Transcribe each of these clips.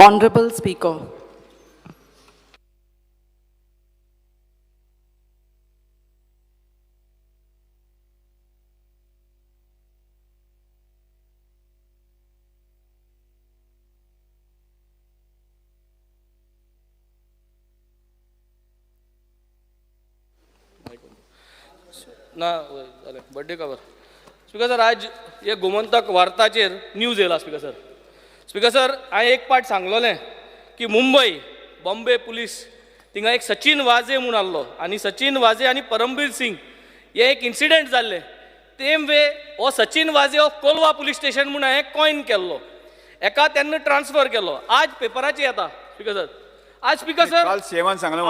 Honorable Speaker. ना birthday cover speaker sir आज हे गोमंतक वार्ताचेर न्यूज येयला स्पीकर सर हांवें एक पाट सांगलोलें की मुंबय बॉम्बे पुलीस थिंगा एक सचिन वाझे म्हणून आसलो आनी सचिन वाझे आनी परमबीर सिंग हे एक इन्सिडेंट जाल्ले तेम वे हो Sachin Vaze of Colva police station म्हणून हांवें कॉइन केल्लो एका तेन्ना ट्रान्सफर केलो आज पेपराचेर येता स्पीकर सर आज स्पीकर सर काल सेवन सांगलं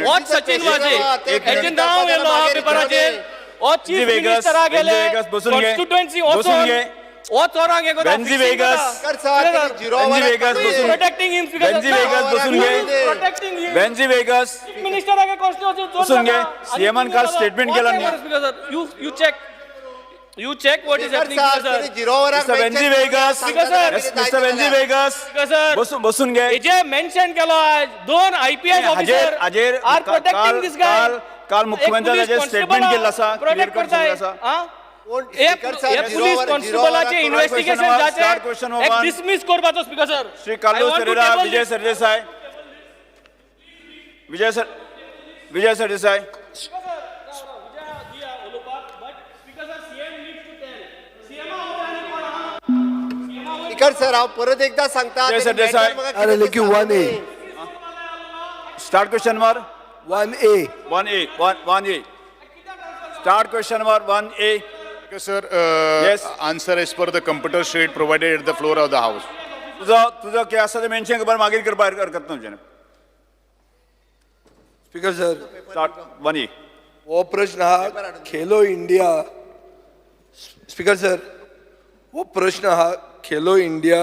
वॉच सचिन वाझे हेचे नाव येलो हा पेपराचेर ओ चीफ मिनिस्टरा गेले कॉन्स्टिट्युएन्सी बसून घे ओ चोरांक हे बेंजी वेगस प्रोटेक्टिंग हिम बेंजी वेगस बसून घे प्रोटेक्टिंग हिम बेंजी वेगस चीफ मिनिस्टरा के कॉन्स्टिट्युएन्सी बसून घे सीएमन काल स्टेटमेंट केला न्ही speaker sir you check what is happening sir Mr. Benji Vegas Mr. Benji Vegas बसून घे जे मेंशन केलो आज दोन IPS officer are protecting this guy काल मुख्यमंत्र्याचे स्टेटमेंट केला असा प्रोटेक्ट करताय एक पुलिस कॉन्स्टेबलाचे इन्व्हेस्टिगेशन जाचे एक डिसमिस करपाचो स्पीकर सर श्री काल्लू सरेरा विजय सरदेसाई स्पीकर सर हांव परत एकदा सांगता अरे लेकिन 1A start question number 1A start question number 1A Sir, yes. Answer as per the computer sheet provided at the floor of the house. तुझं काय असं ते मेन्शन कर मागील कर बाहेर करत नाही स्पीकर सर स्टार्ट 1A वो प्रश्न हा खेलो इंडिया स्पीकर सर वो प्रश्न हा खेलो इंडिया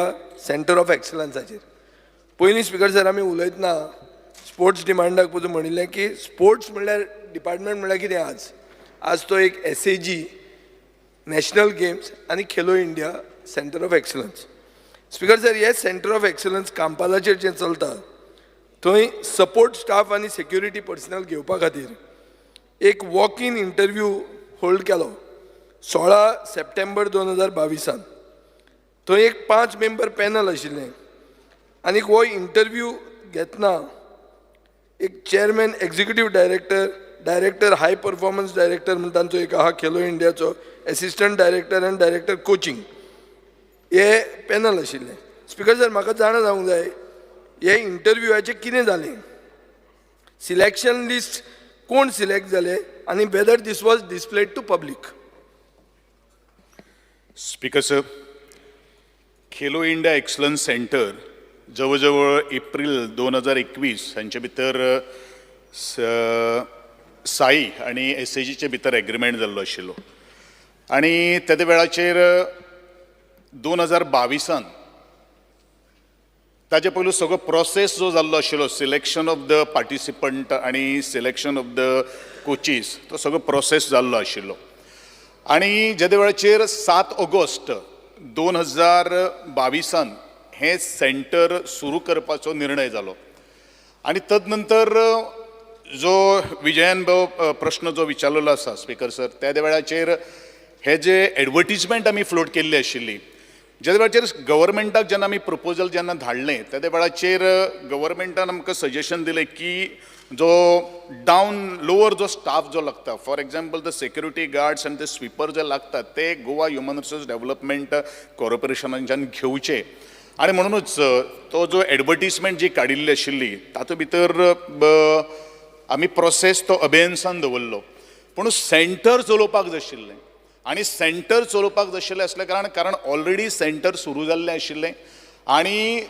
सेंटर ऑफ एक्सलन्साचेर पयलीं स्पीकर सर आमी उलयतना स्पोर्ट्स डिमांडाक पसून म्हणिल्लें की स्पोर्ट्स म्हणल्यार डिपार्टमेंट म्हणल्यार कितें आज तो एक SAG नॅशनल गेम्स आनी Khelo India centre of excellence speaker sir हे सेंटर ऑफ एक्सलन्स कांपालाचेर जें चलता थंय सपोर्ट स्टाफ आनी सेक्युरिटी पर्सनल घेवपा खातीर एक वॉक इन इंटरव्यू होल्ड केलो 16 सप्टेंबर 2022 थंय एक 5 मेंबर पॅनल आशिल्लें आनी हो इंटरव्यू घेतना एक chairman executive director high performance director म्हणून तांचो एक आहा खेलो इंडियाचो एसिस्टंट डायरेक्टर आनी डायरेक्टर कोचिंग हे पॅनल आशिल्लें स्पीकर सर म्हाका जाणा जावंक जाय हे इंटरव्यूआचें कितें जालें सिलेक्शन लिस्ट कोण सिलेक्ट जाले आनी whether this was displayed to public Speaker sir, Khelo India excellence centre जवळजवळ एप्रिल 2021 हांचे भितर साई आणि SAGचे भितर एग्रीमेंट जाल्लो आशिल्लो आनी त्या वेळाचेर 2022 ताजे पयलू सगळो प्रोसेस जो जाल्लो आशिल्लो सिलेक्शन ऑफ द पार्टिसिपंट आनी सिलेक्शन ऑफ द कोचीस तो सगळो प्रोसेस जाल्लो आशिल्लो आनी ज्या वेळाचेर 7 ऑगस्ट 2022 हे सेंटर सुरू करपाचो निर्णय जालो आनी तदनंतर जो विजयन प्रश्न जो विचारलेलो आसा स्पीकर सर त्या वेळाचेर हे जे एडवर्टिजमेंट आमी फ्लोट केल्ली आशिल्ली ज्या वेळाचेर गव्हर्मेंटाक जेन्ना आमी प्रपोजल जेन्ना धाडलें त्या वेळाचेर गव्हर्मेंटान आमकां सजेशन दिलें की जो लोअर जो स्टाफ जो लागता for example the security guards आनी द स्वीपर जे लागतात ते गोवा ह्युमन रिसोर्स डेव्हलपमेंट कॉर्पोरेशनाच्यान घेवचे आनी म्हणूनच तो जो एडवर्टिजमेंट जी काडिल्ली आशिल्ली तातूंत भितर आमी प्रोसेस तो अबेन्सान दवरलो पूण सेंटर चलोवपाक जाय आशिल्लें आनी सेंटर चलोवपाक जाय आशिल्लें असल्या कारण ऑलरेडी सेंटर सुरू जाल्लें आशिल्लें आनी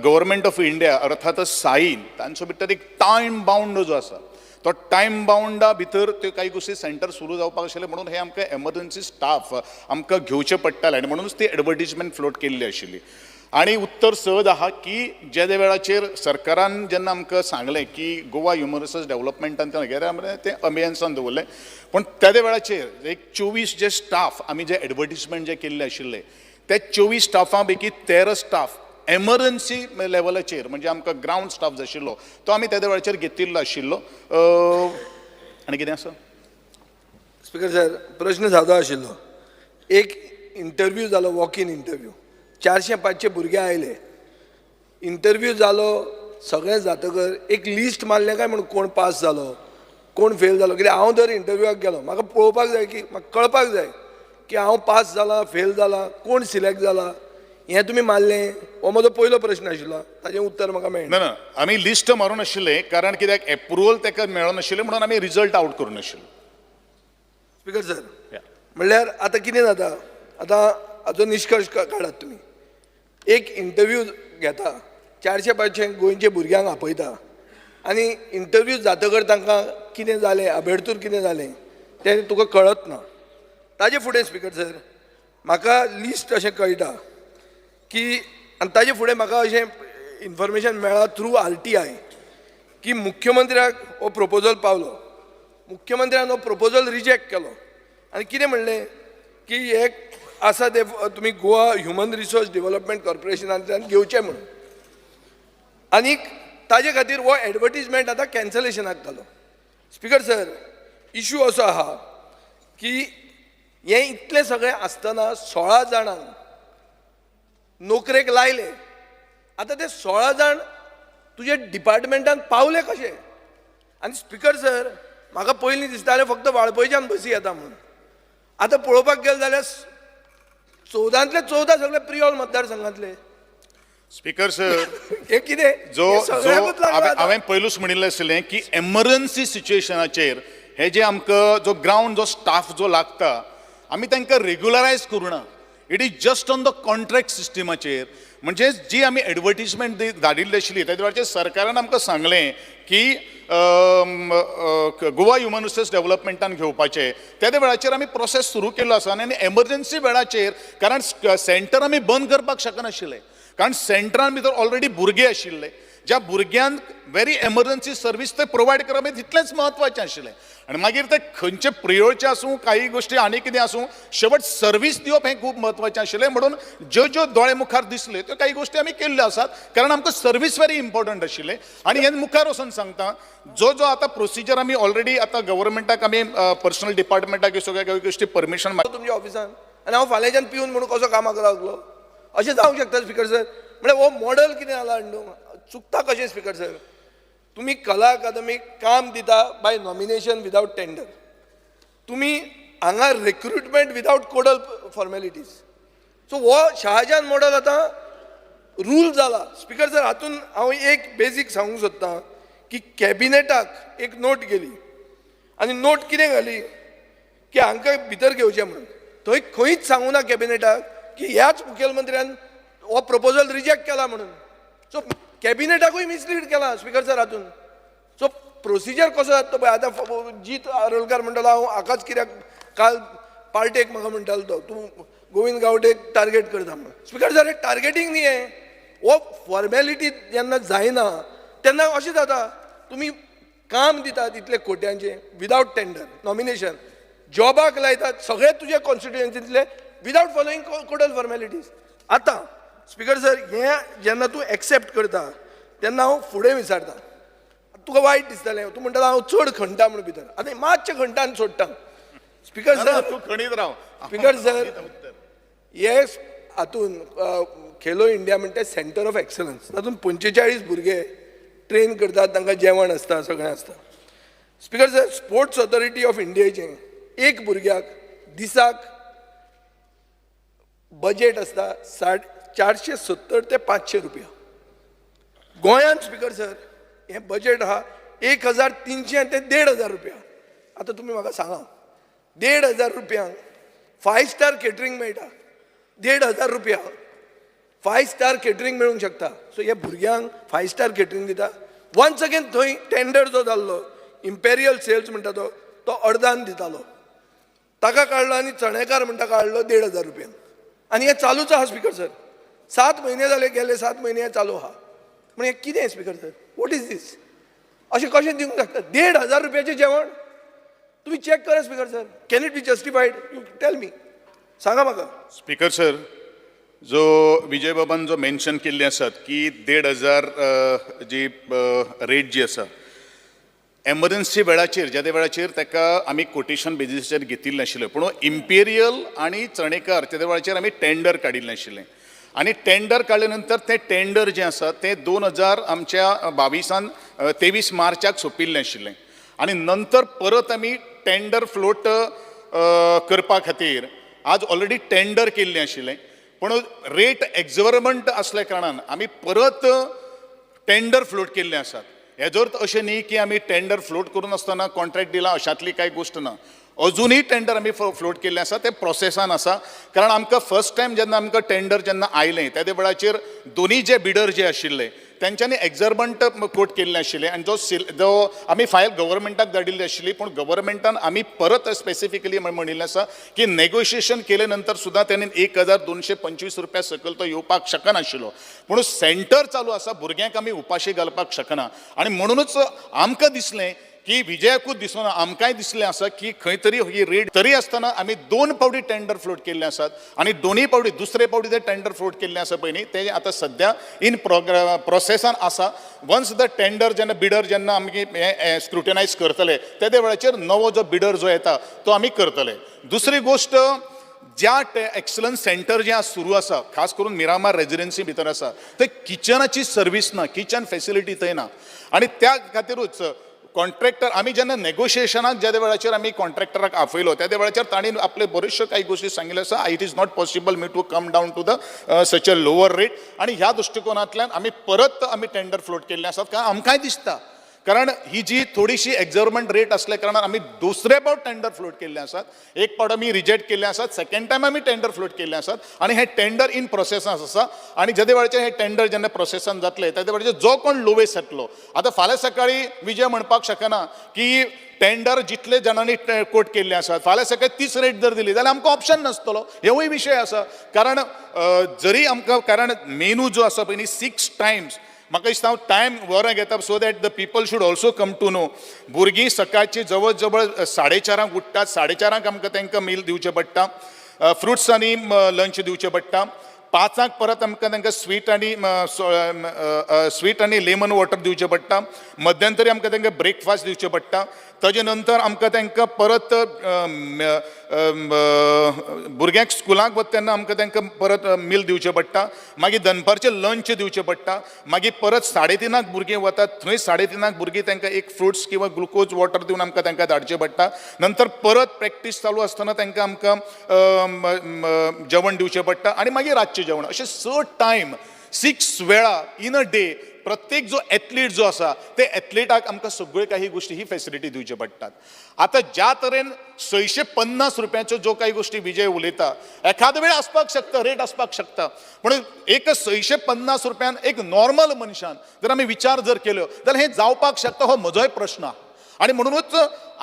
गव्हर्मेंट ऑफ इंडिया अर्थातच साईन तांचो भितर एक टायम बाउंड जो आसा तो टायम बाउंडा भितर त्यो काही गोष्टी सेंटर सुरू जावपाक आशिल्ले म्हणून हे आमकां एमर्जन्सी स्टाफ आमकां घेवचे पडटाले आनी म्हणूनच ती एडवर्टिजमेंट फ्लोट केल्ली आशिल्ली आणि उत्तर सहज आहा की ज्या वेळाचेर सरकारान जेन्ना आमकां सांगलें की गोवा ह्युमन रिसोर्स डेव्हलपमेंटान ते अभियानसान दवरलें पण त्या वेळाचेर एक 24 जे स्टाफ आमी जे एडवर्टिजमेंट जे केल्ले आशिल्ले ते 24 स्टाफां पैकी 13 स्टाफ एमर्जन्सी लेवलाचेर म्हणजे आमकां ग्रावंड स्टाफ जो आशिल्लो तो आमी त्या वेळाचेर घेतिल्लो आशिल्लो आनी कितें आसा स्पीकर सर प्रश्न सादो आशिल्लो एक इंटरव्यू जालो वॉक इन इंटरव्यू 400-500 भुरगे आयले इंटरव्यू जालो सगळें जातकर एक लिस्ट मारलें काय म्हणून कोण पास जालो कोण फेल जालो कित्याक हांव जर इंटरव्यूवाक गेलो म्हाका पळोवपाक जाय की म्हाका कळपाक जाय की हांव पास जाला फेल जाला कोण सिलेक्ट जाला हें तुमी मारलें हो म्हजो पयलो प्रश्न आशिल्लो ताचें उत्तर म्हाका मेळना ना आमी लिस्ट मारून आशिल्ले कारण कित्याक एप्रुवल ताका मेळनाशिल्लें म्हणून आमी रिजल्ट आउट करून आशिल्लो स्पीकर सर म्हणल्यार आतां कितें जाता आतां हाचो निश्कर्श काडात तुमी एक इंटरव्यू घेता 400-500 गोंयचे भुरग्यांक आपयता आनी इंटरव्यू जातकर तांकां कितें जालें आबेडतूर कितें जालें तें तुका कळत ना ताजे फुडें स्पीकर सर म्हाका लिस्ट अशें कळटा की आनी ताजे फुडें म्हाका अशें इन्फॉर्मेशन मेळ्ळा थ्रू RTI की मुख्यमंत्र्याक हो प्रपोजल पावलो मुख्यमंत्र्यान हो प्रपोजल रिजेक्ट केलो आनी कितें म्हणलें की हे आसा ते तुमी गोवा ह्युमन रिसोर्स डेव्हलपमेंट कॉर्पोरेशनांतल्यान घेवचें म्हणून आनीक ताजे खातीर हो एडवर्टिजमेंट आतां कॅन्सलेशनाक घालो स्पीकर सर इशू असो आहा की हें इतलें सगळें आसतना 16 जाणांक नोकरेक लायले आतां ते 16 जाण तुजे डिपार्टमेंटान पावले कशे आनी स्पीकर सर म्हाका पयलीं दिसतालें फक्त वाळपयच्यान बसी येता म्हणून आतां पळोवपाक गेले जाल्यार 14तले 14 सगळे प्रियोल मतदारसंघांतले स्पीकर सर हे कितें जो हांवें पयलूच म्हणिल्लें आसलें की एमर्जन्सी सिच्युएशनाचेर हे जे आमकां जो ग्रावंड जो स्टाफ जो लागता आमी तांकां रेग्युलरायज करूना it is just on the contract सिस्टमाचेर म्हणजे जी आमी एडवर्टिजमेंट धाडिल्ली आशिल्ली त्या वेळाचेर सरकारान आमकां सांगलें की गोवा ह्युमन रिसोर्स डेव्हलपमेंटान घेवपाचें त्या वेळाचेर आमी प्रोसेस सुरू केल्लो आसा आनी एमर्जन्सी वेळाचेर कारण सेंटर आमी बंद करपाक शकनाशिल्ले कारण सेंटरान भितर ऑलरेडी भुरगे आशिल्ले ज्या भुरग्यांक व्हेरी एमर्जन्सी सर्वीस ते प्रोवायड करप हें तितलेंच म्हत्वाचें आशिल्लें आनी मागीर ते खंयचे प्रियोचे आसूं काही गोश्टी आनी कितें आसूं शेवट सर्वीस दिवप हें खूब म्हत्वाचें आशिल्लें म्हणून ज्यो दोळे मुखार दिसले त्यो काही गोश्टी आमी केल्ल्यो आसात कारण आमकां सर्वीस व्हेरी इम्पॉर्टंट आशिल्लें आनी हें मुखार वचून सांगता जो आतां प्रोसिजर आमी ऑलरेडी आतां गव्हर्मेंटाक आमी पर्सनल डिपार्टमेंटाक ह्यो सगळ्यो गोश्टी परमिशन तुमच्या ऑफिसान आनी हांव फाल्यांच्यान पिवन म्हणून कसो कामाक लागलो अशें जावंक शकता स्पीकर सर म्हळ्यार हो मॉडल कितें जाला न्हू चुकता कशें स्पीकर सर तुम्ही कला अकादमीक काम दिता बाय नॉमिनेशन विदाउट टेंडर तुम्ही हांगा रिक्रुटमेंट विदाउट कोडल फॉर्मेलिटीज सो हो शहाजान मॉडल आतां रूल जाला स्पीकर सर हातून हांव एक बेजीक सांगूंक सोदतां की कॅबिनेटाक एक नोट गेली आनी नोट कितें घाली की हांकां भितर घेवचें म्हणून थंय खंयच सांगूं ना कॅबिनेटाक की ह्याच मुखेलमंत्र्यान हो प्रपोजल रिजेक्ट केला म्हणून सो कॅबिनेटाकूय मिसलीड केला स्पीकर सर हातून सो प्रोसिजर कसो जाता पळय आतां जीत आरोलकार म्हणटालो हांव हाकाच कित्याक काल पार्टेक म्हाका म्हणटालो तो तूं गोविंद गावडेक टार्गेट करता म्हणून स्पीकर सर हे टार्गेटींग न्ही हें हो फॉर्मेलिटी जेन्ना जायना तेन्ना अशें जाता तुमी काम दितात इतले कोट्यांचें विदाउट टेंडर नॉमिनेशन जॉबाक लायतात सगळे तुजे कॉन्स्टिट्युएन्सींतले विदाउट फॉलोईंग कोडल फॉर्मेलिटीज आतां स्पीकर सर हें जेन्ना तूं एक्सेप्ट करता तेन्ना हांव फुडें विचारता तुका वायट दिसतलें तूं म्हणटालो हांव चड खणटा म्हणून भितर आतां मातशें खणटान सोडटा स्पीकर सर तूं खणीत राव स्पीकर सर हे हातून खेलो इंडिया म्हणटा सेंटर ऑफ एक्सलन्स तातूंत 45 भुरगे ट्रेन करतात तांकां जेवण आसता सगळें आसता speaker sir sports authority of इंडियेचें एक भुरग्याक दिसाक बजेट आसता 470 ते 500 रुपया गोंयांत स्पीकर सर हें बजेट आहा 1300 ते 1500 रुपया आतां तुमी म्हाका सांगा 1500 रुपयांक 5 स्टार केटरिंग मेळटा 1500 रुपया 5 स्टार केटरिंग मेळूंक शकता सो ह्या भुरग्यांक 5 स्टार केटरिंग दिता वन्स अगेन थंय टेंडर जो जाल्लो इम्पेरियल सेल्स म्हणटा तो अर्दान दितालो ताका काडलो आनी चणेकार म्हणटा काडलो 1500 रुपयांक आनी हें चालूच आहा स्पीकर सर 7 महिने जाले गेले 7 महिने चालू आहा म्हणजे कितें स्पीकर सर वॉट इज दीस अशें कशें दिवंक शकता 1,500 रुपयाचें जेवण तुम्ही चेक करा speaker sir can it be justified you tell me सांगा म्हाका स्पीकर सर जो विजय बाबान जो मेन्शन केल्ली आसात की 1,500 जी रेट जी आसा एमर्जन्सी वेळाचेर ज्या वेळाचेर ताका आमी कोटेशन बेजिसाचेर घेतिल्लें नाशिल्लें पूण विजय आनी चणेकार त्या वेळाचेर आमी टेंडर काडिल्लें नाशिल्लें आनी टेंडर काडले नंतर तें टेंडर जें आसा तें 2000 आमच्या 23 मार्चाक सोंपिल्लें आशिल्लें आनी नंतर परत आमी टेंडर फ्लोट करपा खातीर आज ऑलरेडी टेंडर केल्लें आशिल्लें पूण रेट एक्झॉर्बंट असल्या कारणान आमी परत टेंडर फ्लोट केल्ले आसात हेजो अर्थ अशें न्ही की आमी टेंडर फ्लोट करून आसतना कॉन्ट्रॅक्ट दिला अशातली कांय गोश्ट ना अजूनही टेंडर आमी फ्लोट केल्लें आसा ते प्रोसेसान आसा कारण आमकां फर्स्ट टायम जेन्ना आमकां टेंडर जेन्ना आयलें त्या वेळाचेर दोनी जे बिडर जे आशिल्ले त्यांच्यानी एक्झॉर्बंट कोट केल्लें आशिल्लें आनी जो आमी फायल गव्हर्मेंटाक धाडिल्ली आशिल्ली पूण गव्हर्मेंटान आमी परत स्पेसिफिकली म्हणिल्लें आसा की नेगोशिएशन केले नंतर सुद्दां त्यांनी 1,225 रुपया सकयल तो येवपाक शकनाशिल्लो पूण सेंटर चालू आसा भुरग्यांक आमी उपाशी घालपाक शकना आनी म्हणूनच आमकां दिसलें की विजयाकूच दिसना आमकांय दिसलें आसा की खंय तरी ही रेट तरी आसतना आमी 2 फावटी टेंडर फ्लोट केल्ले आसात आनी दोनूय फावटी दुसरे फावटी ते टेंडर फ्लोट केल्ले आसा पळय न्ही ते आतां सद्या इन प्रोसेसान आसा वन्स द टेंडर जेन्ना बिडर जेन्ना आमी स्क्रुटनायज करतले त्या वेळाचेर नवो जो बिडर जो येता तो आमी करतले दुसरी गोश्ट ज्या एक्सलन्स सेंटर जे आज सुरू आसा खास करून मिरामार रेजिडेन्सी भितर आसा थंय किचनाची सर्वीस ना किचन फेसिलिटी थंय ना आनी त्या खातीरूच कॉन्ट्रॅक्टर आमी जेन्ना नेगोशिएशनाक ज्या वेळाचेर आमी कॉन्ट्रॅक्टराक आपयलो त्या वेळाचेर तांणी आपले बऱ्योचश्यो काही गोश्टी सांगिल्ल्यो आसा it is not possible me to come down to the such a lower rate आनी ह्या दृश्टिकोनांतल्यान आमी परत आमी टेंडर फ्लोट केल्ले आसात कारण आमकांय दिसता कारण ही जी थोडीशी एक्झॉर्बंट रेट असल्या कारणान आमी दुसरे फावट टेंडर फ्लोट केल्ले आसात एक फावट आमी रिजेक्ट केल्ले आसात सेकंड टायम आमी टेंडर फ्लोट केल्ले आसात आनी हे टेंडर इन प्रोसेसान आसा आनी ज्या वेळाचेर हे टेंडर जेन्ना प्रोसेसान जातले त्या वेळाचेर जो कोण लोवेस्ट येतलो आतां फाल्यां सकाळी विजय म्हणपाक शकना की टेंडर जितले जाणांनी कोट केल्ले आसात फाल्यां सकाळी 30 रेट जर दिली जाल्यार आमकां ऑप्शन नासतलो हेवूय विशय आसा कारण जरी आमकां कारण मेनू जो आसा पळय न्ही 6 टायम्स म्हाका दिसता हांव टायम वरां घेता so that the people should also come to know भुरगीं सकाळची जवळ जवळ 4:30 उठतात 4:30 आमकां तांकां मील दिवचें पडटा फ्रुट्स आनी लंच दिवचें पडटा 5 परत आमकां तांकां स्वीट आनी लेमन वॉटर दिवचें पडटा मध्यंतरी आमकां तांकां ब्रेकफास्ट दिवचें पडटा ताजे नंतर आमकां तांकां परत भुरग्यांक स्कुलाक वता तेन्ना आमकां तांकां परत मील दिवचें पडटा मागीर दनपारचें लंच दिवचें पडटा मागीर परत 3:30 भुरगीं वतात थंय 3:30 भुरगीं तांकां एक फ्रुट्स किंवा ग्लुकोज वॉटर दिवन आमकां तांकां धाडचें पडटा नंतर परत प्रॅक्टीस चालू आसतना तांकां आमकां जेवण दिवचें पडटा आनी मागीर रातचें जेवण अशें 6 टायम 6 वेळा इन अ डे प्रत्येक जो एथलीट जो आसा ते एथलीटाक आमकां सगळ्यो काही गोष्टी ही फेसिलिटी दिवच्यो पडटात आतां ज्या तरेन 650 रुपयाच्यो जो काही गोष्टी विजय उलयता एखाद वेळ आसपाक शकता रेट आसपाक शकता पूण एक 650 रुपयान एक नॉर्मल मनशान जर आमी विचार जर केलो जाल्यार हें जावपाक शकता हो म्हजोय प्रश्न आहा आनी म्हणूनच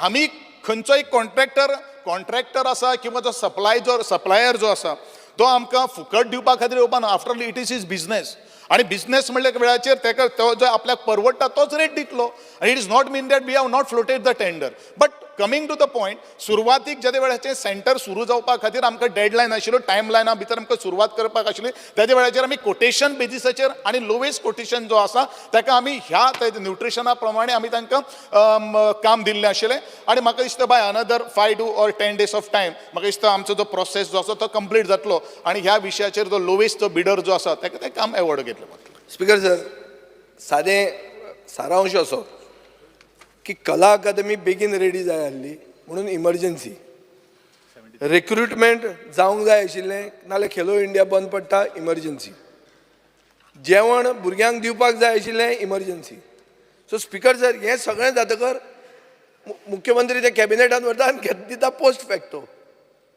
आमी खंयचोय कॉन्ट्रॅक्टर आसा किंवा जो सप्लायर जो आसा तो आमकां फुकट दिवपा खातीर येवपा ना after all it is is business आणि बिझनेस म्हणल्या वेळाचेर ताका तो जो आपल्याक परवडटा तोच रेट दितलो आनी it is not mean that we have not floated the tender but coming to the point सुरवातीक ज्या वेळाचेर सेंटर सुरू जावपा खातीर आमकां डेडलायन आशिल्लो टायम लायना भितर आमकां सुरवात करपाक आशिल्ली त्या वेळाचेर आमी कोटेशन बेजिसाचेर आनी लोवेस्ट कोटेशन जो आसा ताका आमी ह्या न्यूट्रिशना प्रमाणे आमी तांकां काम दिल्लें आशिल्लें आनी म्हाका दिसता by another 5 to 10 days of time म्हाका दिसता आमचो जो प्रोसेस जो आसा तो कंप्लीट जातलो आनी ह्या विशयाचेर जो लोवेस्ट जो बिडर जो आसा ताका तें काम एवॉर्ड घेतलें वतलें स्पीकर सर सादें सारांश असो की कला अकादमी बेगीन रेडी जाय आसली म्हणून इमर्जन्सी रिक्रुटमेंट जावंक जाय आशिल्लें नाल्यार खेलो इंडिया बंद पडटा इमर्जन्सी जेवण भुरग्यांक दिवपाक जाय आशिल्लें इमर्जन्सी सो स्पीकर सर हें सगळें जातकर मुख्यमंत्री ते कॅबिनेटान व्हरता आनी दिता पोस्ट फॅक्टो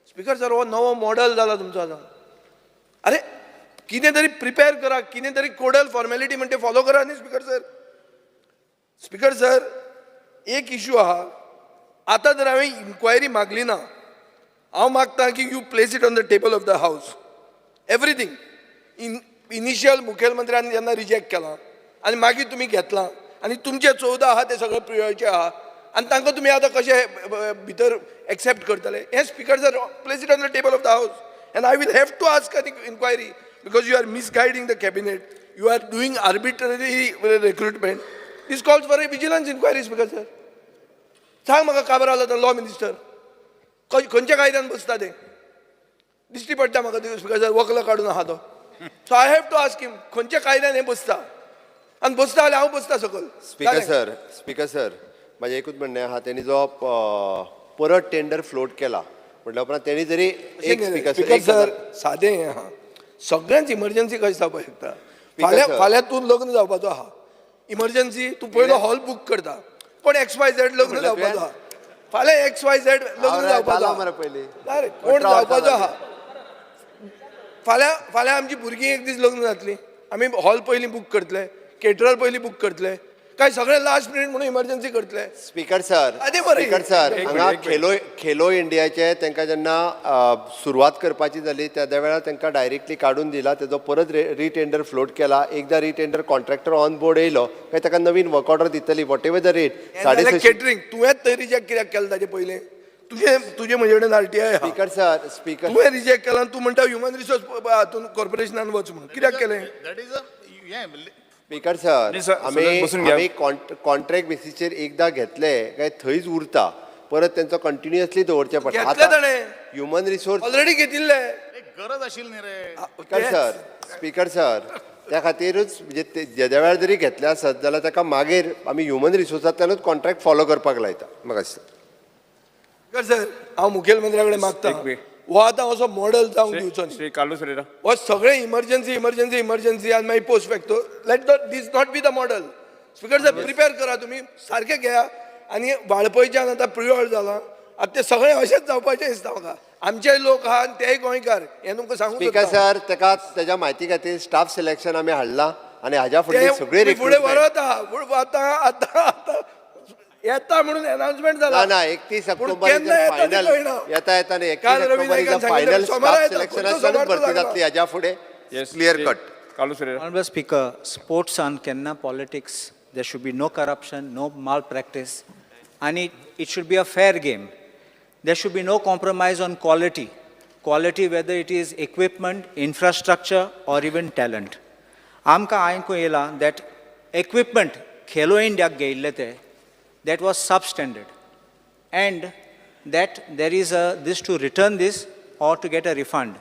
स्पीकर सर हो नवो मॉडल जाला तुमचो आतां अरे कितें तरी प्रिपेर करा कितें तरी कोडल फॉर्मेलिटी म्हणटा फॉलो करा न्ही स्पीकर सर एक इश्यू आहा आतां जर हांवें इन्क्वायरी मागली ना हांव मागतां की you place it on the table of the हावस एवरीथींग इन इनिशियल मुखेलमंत्र्यान जेन्ना रिजेक्ट केला आनी मागीर तुमी घेतला आनी तुमचे 14 आहा ते सगळे प्रियोरिटी आहा आनी तांकां तुमी आतां कशे भितर एक्सेप्ट करतले हे speaker sir place it on the table of the house and I will have to ask an inquiry because you are misguiding the cabinet you are doing arbitrary recruitment this calls for a vigilance inquiry speaker sir सांग म्हाका काबर आला तो law minister खंयच्या कायद्यान बसता ते दिश्टी पडटा म्हाका ते स्पीकर सर वकलो काडून आहा तो so I have to ask him खंयच्या कायद्यान हे बसता आनी बसता जाल्यार हांव बसता सकल स्पीकर सर माझे एकूच म्हणणें आहा त्यांनी जो परत टेंडर फ्लोट केला म्हटल्या उपरांत त्यांनी जरी एक स्पीकर सर सादें हें आहा सगळ्यांच इमर्जन्सी कशें जावपाक शकता फाल्यां तूं लग्न जावपाचो आहा इमर्जन्सी तूं पयलो हॉल बूक करता कोण XYZ लग्न जावपाचो आहा फाल्यां XYZ लग्न जावपाचो आहा पयलीं कोण जावपाचो आहा फाल्यां आमची भुरगीं एक दीस लग्न जातलीं आमी हॉल पयलीं बूक करतले केटरर पयलीं बूक करतले काय सगळे लास्ट मिनिट म्हणून इमर्जन्सी करतले स्पीकर सर हांगा खेलो इंडियाचे तांकां जेन्ना सुरवात करपाची जाली त्या वेळार तांकां डायरेक्टली काडून दिला तेजो परत रिटेंडर फ्लोट केला एकदा रिटेंडर कॉन्ट्रॅक्टर ऑन बोर्ड येयलो काय ताका नवीन वर्क ऑर्डर दितली what ever the rate catering तुवेंच थंय रिजेक्ट कित्याक केलें ताचे पयलें तुजे म्हजे कडेन RTI स्पीकर तुवें रिजेक्ट केला तूं म्हणटा ह्युमन रिसोर्स हातून कॉर्पोरेशनान वच म्हणून कित्याक केलें स्पीकर सर आम्ही कॉन्ट्रॅक्ट बेसिसचेर एकदा घेतले काय थंयच उरता परत त्यांचो कंटिन्युअसली दवरचे पडटा ह्युमन रिसोर्स ऑलरेडी घेतिल्ले गरज आशिल्ली न्ही रे स्पीकर सर त्या खातीरच म्हणजे जेद्या वेळार जरी घेतले आसत जाल्यार ताका मागीर आमी ह्युमन रिसोर्सांतल्यानूच कॉन्ट्रॅक्ट फॉलो करपाक लायता म्हाका स्पीकर सर हांव मुखेलमंत्र्या कडेन मागता हो आतां असो मॉडल जावंक दिवचो न्ही हो सगळे इमर्जन्सी आनी मागीर post facto let this not be the model speaker sir prepare करा तुमी सारके घेया आनी वाळपयच्यान आतां प्रियोर जाला आतां ते सगळे अशेंच जावपाचें दिसता म्हाका आमचे लोक आहा आनी तेय गोंयकार हें तुमकां सांगूं स्पीकर सर ताका तेज्या म्हायती खातीर स्टाफ सिलेक्शन आमी हाडला आनी हाज्या फुडें सगळे फुडें व्हरत आहा पूण आतां येता म्हणून अनाउन्समेंट जाला ना 31 ऑक्टोबर फायनल येता न्ही 31 ऑक्टोबर फायनल स्टाफ सिलेक्शनाच्यानूच भरती जातली हाज्या फुडें clear cut Honorable Speaker, sports and Kenna politics, there should be no corruption, no malpractice, and it should be a fair game. There should be no compromise on quality. Quality, whether it is equipment, infrastructure, or even talent. आमकां आयकूं येयलां that equipment Khelo India गेयल्ले ते that was substandard, and that there is this to return this or to get a refund.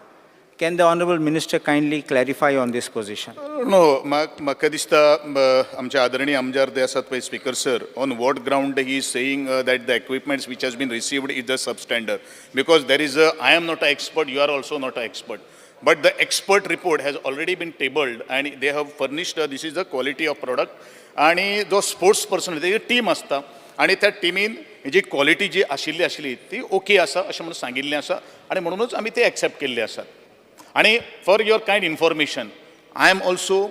Can the Honorable Minister kindly clarify on this position? No म्हाका दिसता आमचे आदरणीय आमदार जे आसात पळय speaker sir on what ground he is saying that the equipments which has been received is the substandard because there is I am not a expert you are also not a expert but the expert report has already been tabled and they have furnished this is the quality of product आणि जो sports person तेजी team आसता आणि त्या टीमीन जी quality जी आशिल्ली ती okay आसा अशें म्हणून सांगिल्लें आसा आणि म्हणूनच आमी ते एक्सेप्ट केल्ले आसात आणि for your kind information I am also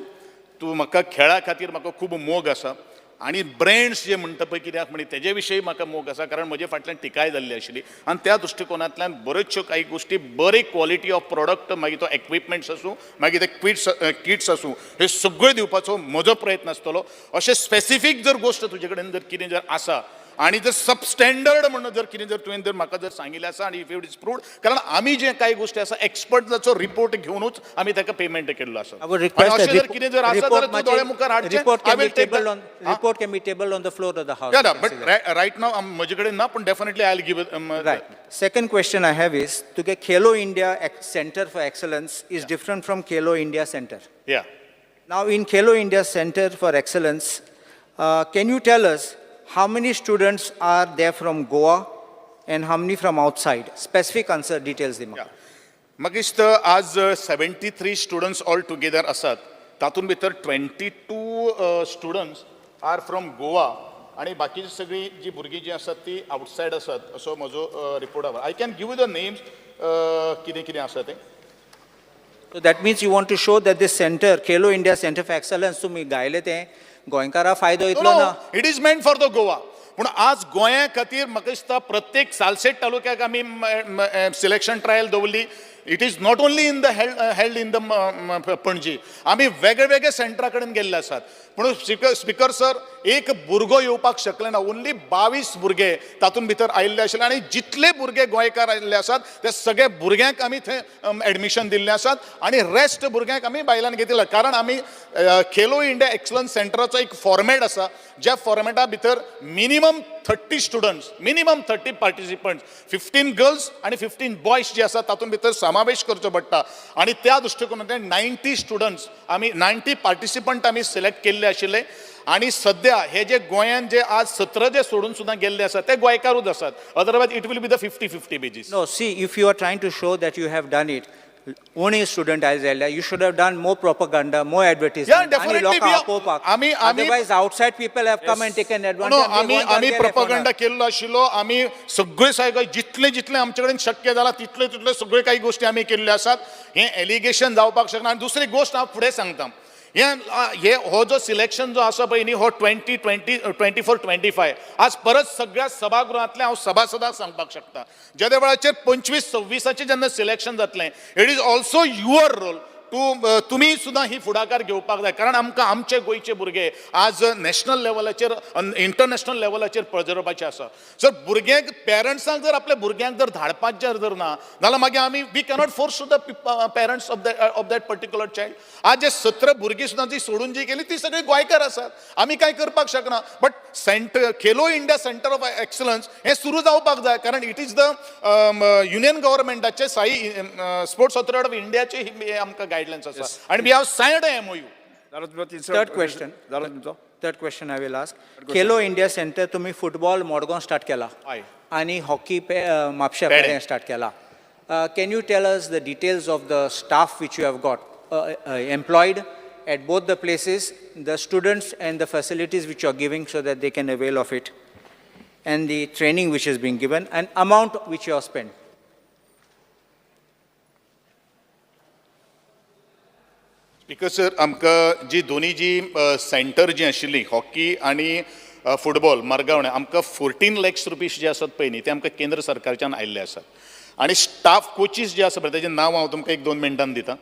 तूं म्हाका खेळा खातीर म्हाका खूब मोग आसा आणि ब्रँड्स जे म्हणटा पळय कित्याक म्हणजे तेजे विशयी म्हाका मोग आसा कारण म्हजे फाटल्यान टिकाय जाल्ली आशिल्ली आणि त्या दृश्टिकोनांतल्यान बऱ्योचश्यो काही गोश्टी बरी क्वॉलिटी ऑफ प्रॉडक्ट मागीर तो इक्विपमेंट्स आसूं मागीर ते किट्स आसूं हे सगळ्यो दिवपाचो म्हजो प्रयत्न आसतलो अशें स्पेसिफीक जर गोश्ट तुजे कडेन जर कितें जर आसा आणि जर सबस्टँडर्ड म्हणून जर कितें जर तुवें जर म्हाका जर सांगिल्लें आसा आणि इफ इट इज प्रूव्ड कारण आमी जे काही गोश्टी आसा एक्सपर्टाचो रिपोर्ट घेवनूच आमी ताका पेमेंट केल्लो आसा I would request अशें जर कितें जर आसा जाल्यार तूं दोळे मुखार हाडचें report I can be will take tabled that. on report can be tabled on the floor of the house. Yeah, but right now म्हजे कडेन ना पण definitely I'll give it. Right. Second question I have is to get Khelo India Center for Excellence is different from Khelo India Center. Yeah. Now in Khelo India Center for Excellence, can you tell us how many students are there from Goa and how many from outside? Specific answer details दी म्हाका. म्हाका दिसता आज 73 students all together आसात तातूंत भितर 22 students R from Goa आणि बाकीची सगळी जी भुरगीं जी आसात ती आउटसायड आसात असो म्हजो रिपोर्ट आसा I can give you the names कितें कितें आसा तें. So that means you want to show that this center, Khelo India Center for Excellence, तुम्ही गायले ते गोंयकारा फायदो इतलो ना. It is meant for the Goa पूण आज गोंया खातीर म्हाका दिसता प्रत्येक सालसेट तालुक्याक आमी सिलेक्शन ट्रायल दवरली it is not only in the held in the Panaji आमी वेगळे वेगळे सेंटरा कडेन गेल्ले आसात पूण स्पिकर सर एक भुरगो येवपाक शकले ना ओन्ली 22 भुरगे तातूंत भितर आयिल्ले आशिल्ले आनी जितले भुरगे गोंयकार आयिल्ले आसात ते सगळे भुरग्यांक आमी थंय एडमिशन दिल्लें आसात आनी रेस्ट भुरग्यांक आमी भायल्यान घेतिल्ले कारण आमी खेलो इंडिया एक्सलन्स सेंटराचो एक फॉर्मेट आसा ज्या फॉर्मेटा भितर minimum 30 students minimum 30 participants 15 girls आणि 15 बॉयज जे आसात तातूंत भितर समावेश करचो पडटा आणि त्या दृश्टिकोनांतल्यान 90 स्टुडंट्स आमी 90 पार्टिसिपंट आमी सिलेक्ट केल्ले आशिल्ले आणि सध्या हे जे गोंयान जे आज 17 जे सोडून सुद्दां गेल्ले आसात ते गोंयकारूच आसात otherwise it will be the 50-50 basis No, see, if you are trying to show that you have done it, only student as well, you should have done more propaganda, more advertisement. Yeah, definitely. आणि लोकां आपोवपाक. Otherwise, outside people have come and taken advantage. आम्ही propaganda केल्लो आशिल्लो आम्ही सगळे सगळे जितले जितले आमचे कडेन शक्य जाला तितले तितले सगळे काही गोष्टी आम्ही केल्ल्यो आसात हे एलिगेशन जावपाक शकना आनी दुसरी गोष्ट हांव फुडें सांगता हे हो जो सिलेक्शन जो आसा पळय न्ही हो 24-25 आज परत सगळ्या सभागृहांतले हांव सभासदाक सांगपाक शकता ज्या वेळाचेर 25-26 जेन्ना सिलेक्शन जातलें it is also your role तुमी सुद्दां ही फुडाकार घेवपाक जाय कारण आमकां आमचे गोंयचे भुरगे आज नॅशनल लेवलाचेर इंटरनॅशनल लेवलाचेर पजरपाचे आसा सर भुरग्यांक पेरंट्सांक जर आपल्या भुरग्यांक जर धाडपाक जर ना जाल्यार मागीर आमी we cannot force to the parents of that particular child आज जे 17 भुरगीं सुद्दां जी सोडून जी गेली ती सगळी गोंयकार आसात आमी कांय करपाक शकना but Khelo India centre of excellence हे सुरू जावपाक जाय कारण इट इज द युनियन गव्हर्मेंटाचे स्पोर्ट्स ऑथॉरिटी ऑफ इंडियाचे आमकां गायडलायन्स आसा आणि we have signed a MOU. Third question I will ask. Khelo India Center तुम्ही फुटबॉल मडगांव स्टार्ट केला आणि हॉकी म्हापशा पेडे स्टार्ट केला. Can you tell us the details of the staff which you have got employed at both the places, the students and the facilities which you are giving so that they can avail of it, and the training which is being given, and amount which you have spent? Because sir आमकां जी दोनी जी centre जी आशिल्ली hockey आनी football मरगावणे आमकां 14 lakhs rupees जे आसात पळय न्ही ते आमकां केंद्र सरकारच्यान आयिल्ले आसात आनी स्टाफ कोचीस जे आसा पळय तेजें नांव हांव तुमकां 1-2 मिनटान दितां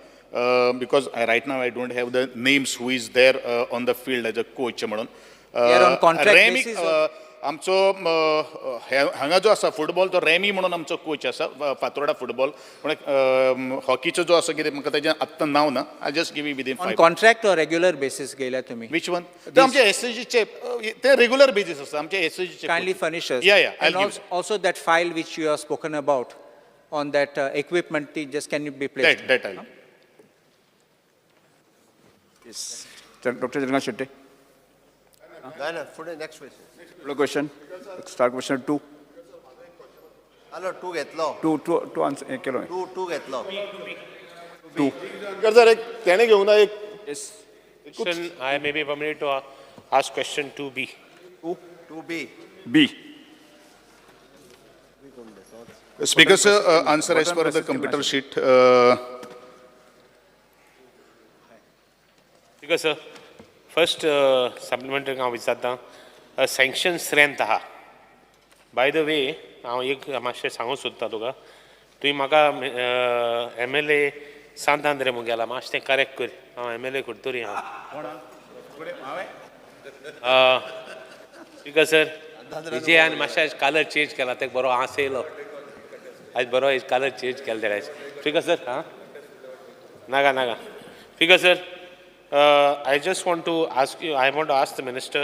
because right now I don't have the names who is there on the field as a coach म्हणून आमचो हांगा जो आसा फुटबॉल तो रेमी म्हणून आमचो कोच आसा फातोर्डा फुटबॉल पूण हॉकीचो जो आसा कितें म्हाका तेजें आत्तां नांव ना I just give you within 5 contract or regular basis गेल्या तुम्ही विच वन ते आमचे एसएजीचे ते रेग्युलर बेसिस आसा आमचे एसएजीचे kindly furnish us. Yeah, I'll And give also that file which you have spoken about on that equipment, just can you be placed? that I'll Dr. Jagannath Shetty. पुढे next question Question. Start question 2. Hello 2 घेतलो Two answer. केलो. 2 घेतलो जर एक त्याने घेऊन एक Yes. Question, I may be permitted to ask question 2B. 2B B. Speaker, sir, answer as per the computer sheet. Because sir, first supplementary हांव विचारता सँक्शन स्ट्रेंथ आहा बाय द वे हांव एक मातशें सांगूंक सोदता तुका तुवें म्हाका MLA सांतांद्रे म्हूण गेला मातशें तें करेक्ट कर हांव MLA कुडतोरी हांव बिकॉज सर विजयान मातशें कलर चेंज केला तेका बरो हांस येयलो आयज बरो कलर चेंज केला तेका आयज बिकॉज सर हां नाका because sir I just want to ask you, I want to ask the minister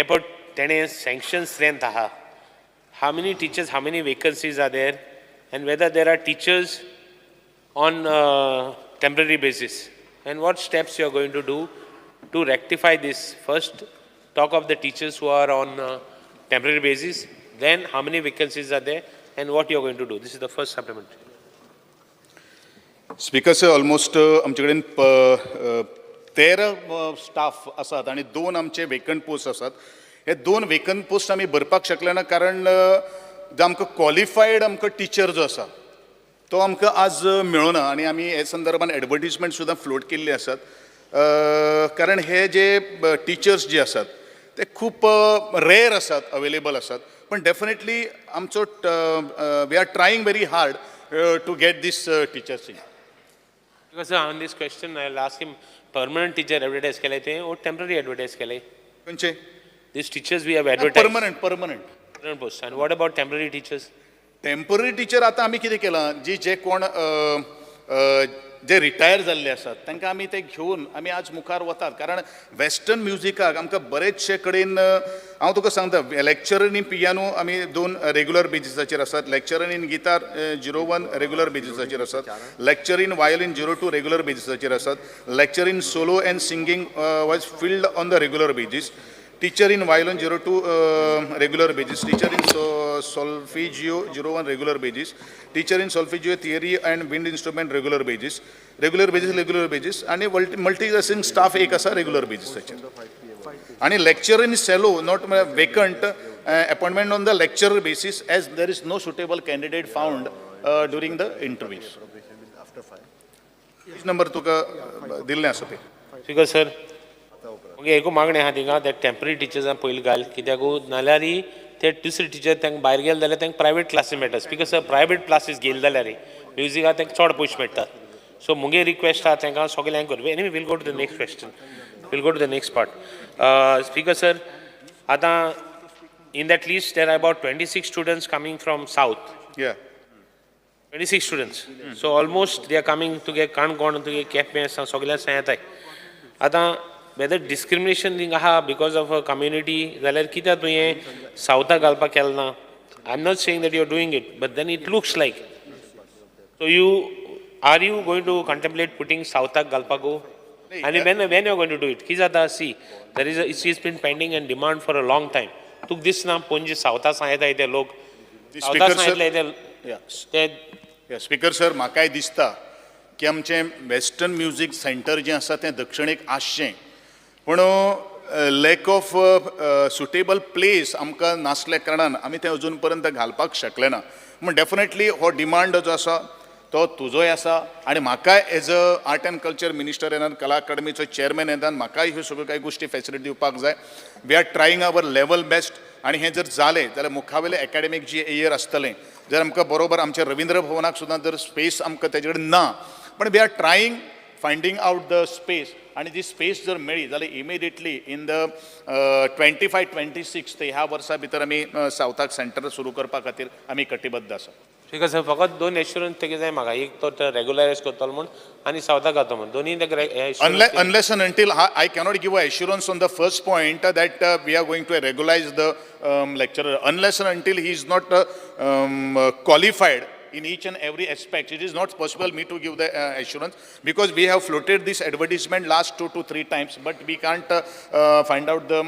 about तेणे sanction strength आहा. How many teachers, how many vacancies are there, and whether there are teachers on temporary basis, and what steps you are going to do to rectify this. First, talk of the teachers who are on temporary basis, then how many vacancies are there, and what you are going to do. This is the first supplementary. Speaker, sir, almost आमचे कडेन 13 staff आसात आणि 2 आमचे vacant post आसात हे 2 vacant post आमी भरपाक शकले ना कारण जो आमकां क्वॉलिफायड आमकां टीचर जो आसा तो आमकां आज मेळना आणि आमी हे संदर्भान एडवर्टिजमेंट सुद्दां फ्लोट केल्ली आसात कारण हे जे टीचर्स जे आसात ते खूप रेअर आसात अवेलेबल आसात पण डेफिनेटली आमचो we are trying very hard to get these teachers in. Because on this question, I'll ask him, permanent teacher advertise केले ते or temporary advertise केले? खंयचे? These teachers we have advertised. Permanent Permanent post. And what about temporary teachers? Temporary teacher आता आमी कितें केलां जे कोण जे रिटायर जाल्ले आसात तांकां आमी ते घेवन आमी आज मुखार वतात कारण वेस्टर्न म्युजिकाक आमकां बरेचशे कडेन हांव तुका सांगता लेक्चरर इन पियानो आमी 2 रेग्युलर बेजिसाचेर आसात, लेक्चरर इन गिटार 01 रेग्युलर बेजिसाचेर आसात, लेक्चर इन वायोलिन 02 रेग्युलर बेजिसाचेर आसात, lecture in solo end singing was filled on the regular basis, teacher in violin 02 regular basis, teacher in solfeggio 01 regular basis, teacher in solfeggio theory and wind instrument regular basis आणि multitasking staff एक आसा regular बेजिसाचेर आणि lecture in cello not vacant appointment on the lecture basis as there is no suitable candidate found during the interviews. Number तुका दिल्लें आसा ते. Because sir, okay एकू मागणें आहा थिंगा ते टेम्पररी टिचर्सां पयलीं घाल कित्याक नाल्यार ते दुसरे टीचर तांकां भायर गेले जाल्यार तांकां प्रायवेट क्लासी मेळटा बिकॉज प्रायवेट क्लासीस गेले जाल्यार म्युजिकाक तांकां चड पयशे मेळटात. सो मुगे रिक्वेस्ट आहा तांकां सगळ्यांक करूं. Any will go to the next question, will go to the next part. Speaker sir, आतां in that list there are about 26 students coming from south. 26 students. So almost they are coming तुगे काणकोण तुगे केपें सगळ्या येताय. आतां whether discrimination thing aha because of a community जाल्यार कित्याक तुवें सावथाक घालपाक केलें ना. I'm not saying that you're doing it, but then it looks like. So are you going to contemplate putting सावथाक घालपाक go? And when you're going to do it? की जाता see, it's been pending and demand for a long time. तुका दिसना पणजे सावथा सांगताय ते लोक सावथा सांगले ते. स्पीकर सर, म्हाकाय दिसता की आमचें वेस्टर्न म्युजीक सेंटर जें आसा तें दक्षिणेक आसचें, पूण लॅक ऑफ सुटेबल प्लेस आमकां नासल्या कारणान आमी तें अजून पर्यंत घालपाक शकले ना. पूण डेफिनेटली हो डिमांड जो आसा तो तुजोय आसा आनी म्हाकाय as a art end culture minister येतात, कला अकादमीचो चेअरमॅन येतात, म्हाकाय ह्यो सगळ्यो कांय गोश्टी फेसिलिटी दिवपाक जाय. We are trying our level best आनी हें जर जालें जाल्यार मुखावेलें एकाडेमीक जी इयर आसतलें जर आमकां बरोबर आमच्या रवींद्र भवनाक सुद्दां जर स्पेस आमकां तेजे कडेन ना, पण we are trying finding out the space आणि ती स्पेस जर मेळ्ळी जाल्यार इमिडिएटली इन द 25-26 ते ह्या वर्सा भितर आमी सावथाक सेंटर सुरू करपा खातीर आमी कटिबद्ध आसा. ठीक आहे सर, फकत 2 एश्युरन्स तेगे जाय म्हाका, एक तो रेग्युलरायज करतलो म्हूण आनी सावथाक घालता म्हूण दोनी. Unless and until I cannot give an assurance on the first point that we are going to regularize the lecturer, unless and until he is not qualified in each and every aspect, it is not possible me to give the assurance because we have floated this advertisement last 2 to 3 times, but we can't find out the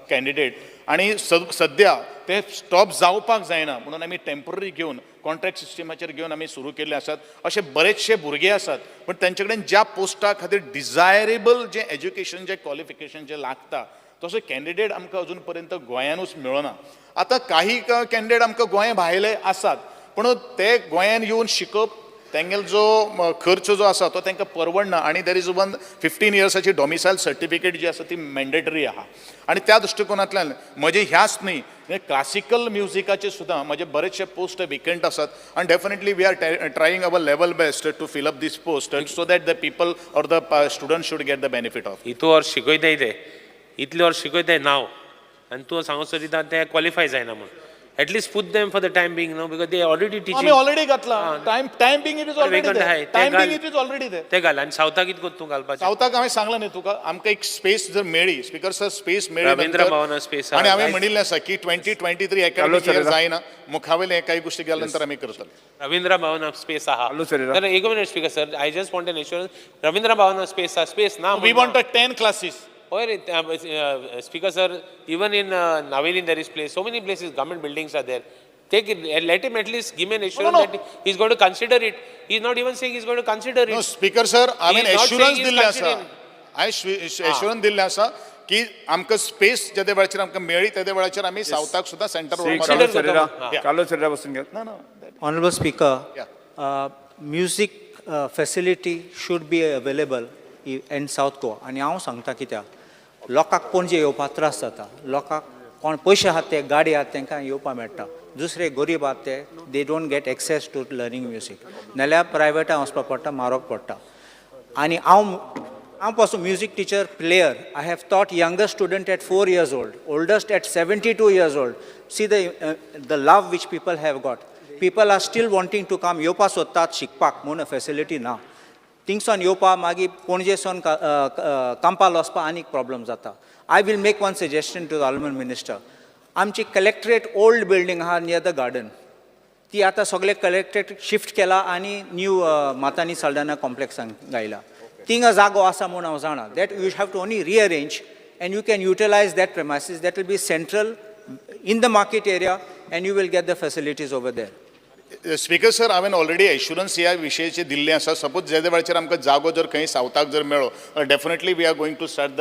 candidate. आणि सध्या ते stop जावपाक जायना म्हणून आमी temporary घेवन contract सिस्टमाचेर घेवन आमी सुरू केल्ले आसात. अशे बरेचशे भुरगे आसात पण तेंचे कडेन ज्या पोस्टा खातीर डिझायरेबल जे एज्युकेशन जे क्वॉलिफिकेशन जे लागता तसो कॅन्डिडेट आमकां अजून पर्यंत गोंयानूच मेळना. आतां काही कॅन्डिडेट आमकां गोंया भायले आसात पण ते गोंयान येवन शिकप तेंगेलो जो खर्च जो आसा तो तांकां परवडना आनी देर इज 15 इयर्साची डॉमिसायल सर्टिफिकेट जी आसा ती मॅन्डेटरी आहा. आनी त्या दृश्टिकोनांतल्यान म्हजे ह्याच न्ही क्लासिकल म्युजिकाचे सुद्दां म्हजे बरेचशे पोस्ट वेकंट आसात आनी definitely we are trying our level best to fill up this post so that the people or the student should get the benefit of. इतू वर्स शिकयताय ते इतले वर्स शिकयताय नांव आनी तूं सांगसर दिता ते क्वॉलिफाय जायना म्हूण. At least put them for the time being, no, because they are already teaching. आमी ऑलरेडी घातला. Time being it is already there. Time being it is already there. ते घाल आनी सावथाक कितें कोत्ता तूं घालपाचें. सावथाक हांवें सांगलां न्ही तुका आमकां एक स्पेस जर मेळ्ळी स्पीकर सर स्पेस मेळ्ळी रवींद्र भवना स्पेस आनी हांवें म्हणिल्लें आसा की 2023 एकाडेमीक इयर जायना मुखावेलें काही गोश्टी केल्या नंतर आमी करतले. रवींद्र भवना स्पेस आहा. तर एक minute speaker sir, I just want an assurance. Ravindra भवना स्पेस आहा, स्पेस ना. We want 10 classes. होय रे speaker sir, even in Naveli there is place, so many places government buildings are there. Take it, let him at least give me an assurance that he's going to consider it. He's not even saying he's going to consider it. No, Speaker sir, I mean assurance दिल्ले आसा. considering. Assurance दिल्ले आसा की आमकां space जेदे वेळाचेर आमकां मेळ्ळी तेदे वेळाचेर आमी सावथाक सुद्दां centre Honorable Speaker, music facility should be available in South Goa. आणि हांव सांगता कित्याक लोकांक पणजे येवपाक त्रास जाता. लोकांक कोण पयशे आहात ते गाडी आहात तांकां येवपाक मेळटा. दुसरे गरीब आहात ते they don't get access to learning music नाल्यार प्रायवेटान वचपाक पडटा म्हारग पडटा आनी हांव पासून music teacher player I have taught younger student at 4 years old, oldest at 72 years old. See the love which people have got. People are still wanting to come. येवपा सोदतात शिकपाक म्हूण फेसिलिटी ना थिंगसून येवपा मागीर पणजेसून कांपाल वचपा आनीक प्रॉब्लम जाता. I will make one suggestion to the honourable minister. आमची कलेक्टरेट ओल्ड बिल्डींग आहा नियर द गार्डन ती आतां सगळे कलेक्टरेट शिफ्ट केला आनी न्यू मातानी साल्डाना कॉम्प्लेक्सान गायला. थिंग जागो आसा म्हूण हांव जाणा that you have to only rearrange and you can utilize that premises. That will be central in the market area and you will get the facilities over there. Speaker sir हांवें already assurance ह्या विशयाचे दिल्ले आसा. Suppose जे वेळाचेर आमकां जागो जर खंय सावथाक जर मेळ्ळो definitely we are going to start the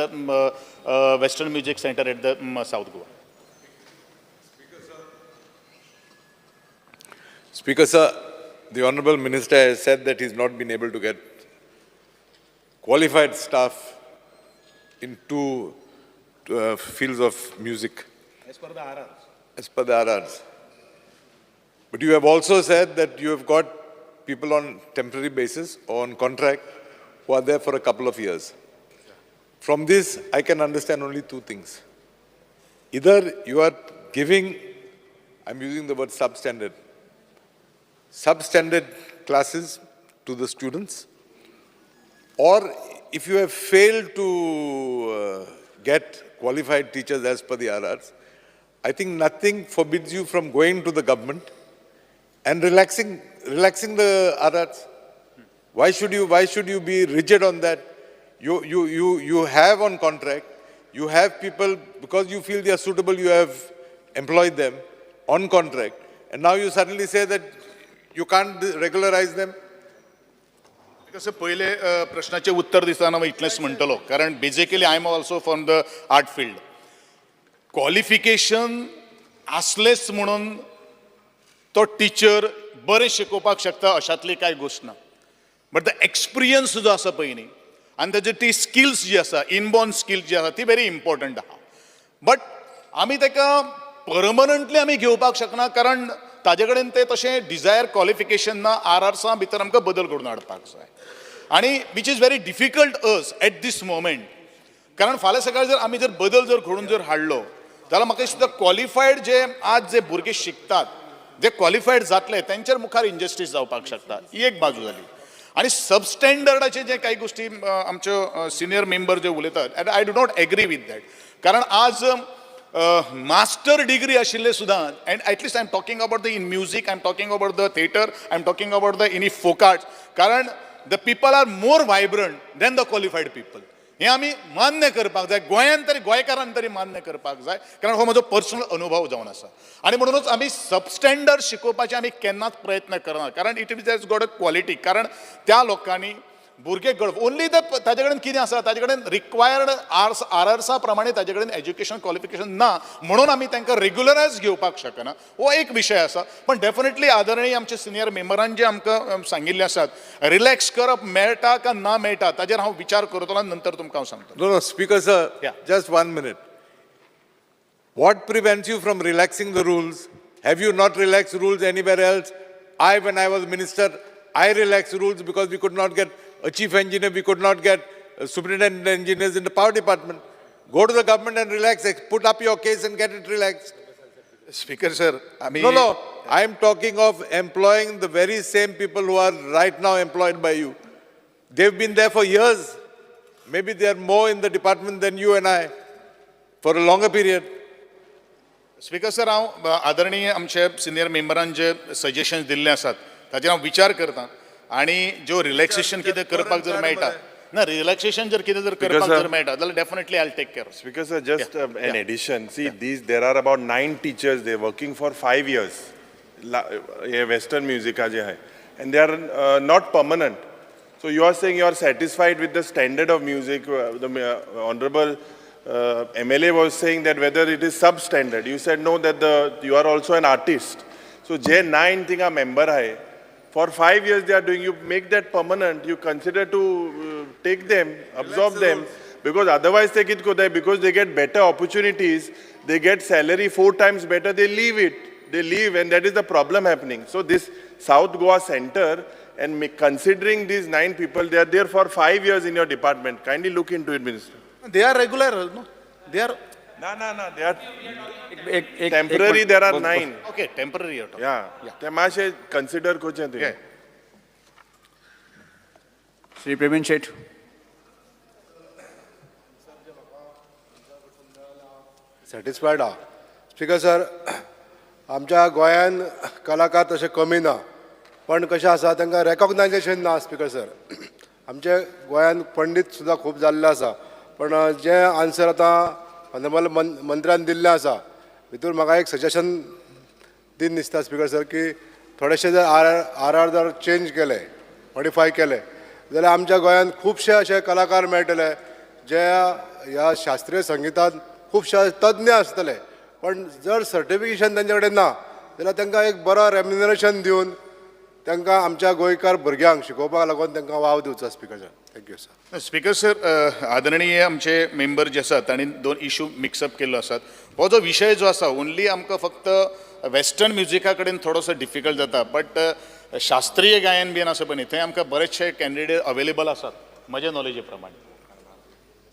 western music centre at the south Goa. Speaker sir, the Honourable Minister has said that he's not been able to get qualified staff in two fields of music. As per the RRs. But you have also said that you have got people on temporary basis or on contract who are there for a couple of years. From this, I can understand only two things. Either you are giving, I'm using the word substandard classes to the students, or if you have failed to get qualified teachers as per the RRs, I think nothing forbids you from going to the government and relaxing the RRs. Why should you be rigid on that? You have on contract, you have people, because you feel they are suitable, you have employed them on contract, and now you suddenly say that you can't regularize them. कसं पहिले प्रश्नाचे उत्तर दिसताना हांव इतलेंच म्हणटलो कारण basically I am also from the art field. Qualification आसलेंच म्हणून तो टिचर बरें शिकोवपाक शकता अशातली कांय गोश्ट ना. बट द एक्सपिरियन्स जो आसा पळय न्ही आनी ताजे ती स्किल्स जी आसा इनबॉर्न स्किल्स जी आसा ती व्हेरी इम्पॉर्टंट आहा. बट आमी ताका परमनंटली आमी घेवपाक शकना कारण ताजे कडेन ते तशें डिझायर क्वॉलिफिकेशन ना. RRसां भितर आमकां बदल करून हाडपाक जाय आनी which is very difficult us at this moment. कारण फाल्यां सकाळी जर आमी जर बदल जर घडोवन जर हाडलो जाल्यार म्हाका दिसता क्वॉलिफायड जे आज जे भुरगे शिकतात जे क्वॉलिफायड जातले तेंचेर मुखार इंजस्टीस जावपाक शकता. ही एक बाजू जाली. आनी सबस्टँडर्डाचे जे काही गोष्टी आमच्यो सिनियर मेंबर जे उलयतात I do not agree with that. कारण आज मास्टर डिग्री आशिल्ले सुद्दां and at least I am talking about the in music, I am talking about the theatre, I am talking about the in folk arts. कारण the people are more vibrant than the qualified people. हें आमी मान्य करपाक जाय. गोंयांत तरी गोंयकारान तरी मान्य करपाक जाय कारण हो म्हजो पर्सनल अनुभव जावन आसा. आनी म्हणूनच आमी सबस्टँडर्ड शिकोवपाचे आमी केन्नाच प्रयत्न करना कारण it is has got a quality. कारण त्या लोकांनी भुरगे घडप ओन्ली द ताजे कडेन कितें आसा ताजे कडेन रिक्वायर्ड RRसा प्रमाणे ताजे कडेन एज्युकेशन क्वॉलिफिकेशन ना म्हणून आमी तांकां रेग्युलरायज घेवपाक शकना. हो एक विशय आसा. पण डेफिनेटली आदरणीय आमचे सिनियर मेंबरान जे आमकां सांगिल्ले आसात रिलॅक्स करप मेळटा काय ना मेळटा ताजेर हांव विचार करतलो आनी नंतर तुमकां हांव सांगतो. No, Speaker sir, just 1 minute. What prevents you from relaxing the rules? Have you not relaxed rules anywhere else? When I was minister, I relaxed rules because we could not get a chief engineer, we could not get superintendent engineers in the power department. Go to the government and relax, put up your case and get it relaxed. Speaker sir, I mean, No, I am talking of employing the very same people who are right now employed by you. They've been there for years. Maybe they are more in the department than you and I for a longer period. Speaker sir हांव आदरणीय आमचे senior मेंबरान जे suggestions दिल्ले आसात ताचेर हांव विचार करतां आनी ज्यो रिलॅक्सेशन कितें करपाक जर मेळटा ना रिलॅक्सेशन जर कितें जर करपाक जर मेळटा जाल्यार definitely I take care. Speaker sir, just an addition. See, there are about 9 teachers. They're working for 5 years. Western music je hai, and they are not permanent. So you are saying you are satisfied with the standard of music. The honorable MLA was saying that whether it is substandard. You said no, that you are also an artist. So J9 thing a member hai. For 5 years they are doing. You make that permanent. You consider to take them, absorb them, because otherwise they get go there because they get better opportunities. They get salary 4 times better. They leave it. they leave, and that is the problem happening. So this South Goa center, and considering these 9 people, they are there for 5 years in your department. Kindly look into it, Minister. They are regular, no? They are... No, they are temporary, there are 9. Okay, temporary. Yeah, ते माशे consider कोचे ते. Shri Praveen Shet. Satisfied आहा speaker sir आमच्या गोंयान कलाकार तशे कमी ना पण कशें आसा तांकां रेकॉग्नायजेशन ना स्पिकर सर आमचे गोंयान पंडीत सुद्दां खूब जाल्ले आसा पण जे आन्सर आतां ऑनरेबल मंत्र्यान दिल्लें आसा भितूर म्हाका एक सजेशन दिन दिसता स्पिकर सर की थोडेशे जर आर जर चेंज केले मॉडिफाय केले जाल्यार आमच्या गोंयान खुबशे अशे कलाकार मेळटले जे ह्या शास्त्रीय संगीतांत खूबशे तज्ञ आसतले पण जर सर्टिफिकेशन तांचे कडेन ना जाल्यार तांकां एक बरो रेम्युनरेशन दिवन तांकां आमच्या गोंयकार भुरग्यांक शिकोवपाक लागून तांकां वाव दिवचो speaker sir thank you sir speaker sir आदरणीय आमचे मेंबर जे आसात तांणी 2 इश्यू मिक्सअप केल्लो आसात हो जो विशय जो आसा ओन्ली आमकां फक्त वेस्टर्न म्युजिका कडेन थोडोसो डिफिकल्ट जाता बट शास्त्रीय गायन बीन आसा पळय थंय आमकां बरेचशे कॅन्डिडेट अवेलेबल आसात म्हज्या नॉलेजी प्रमाणे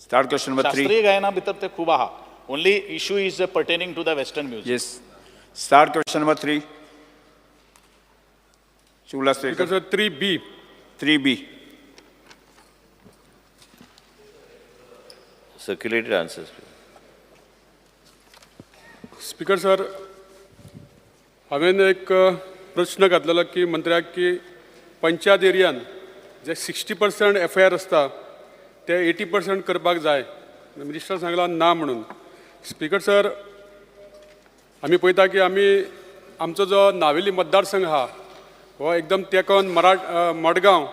Start question number 3. शास्त्रीय गायना भितर ते खूब आहा only issue is pertaining to the western music Yes. Start question number 3. Chula Speaker. Because of 3B. 3B. Circulated answers. Speaker sir हांवें एक प्रश्न घातलेलो की मंत्र्याक की पंचायत एरियान जे 60% FIR आसता ते 80% करपाक जाय मिनिस्टर सांगला ना म्हणून स्पीकर सर आमी पळयता की आमी आमचो जो नावेली मतदारसंघ आहा हो एकदम तेंकोन मडगांव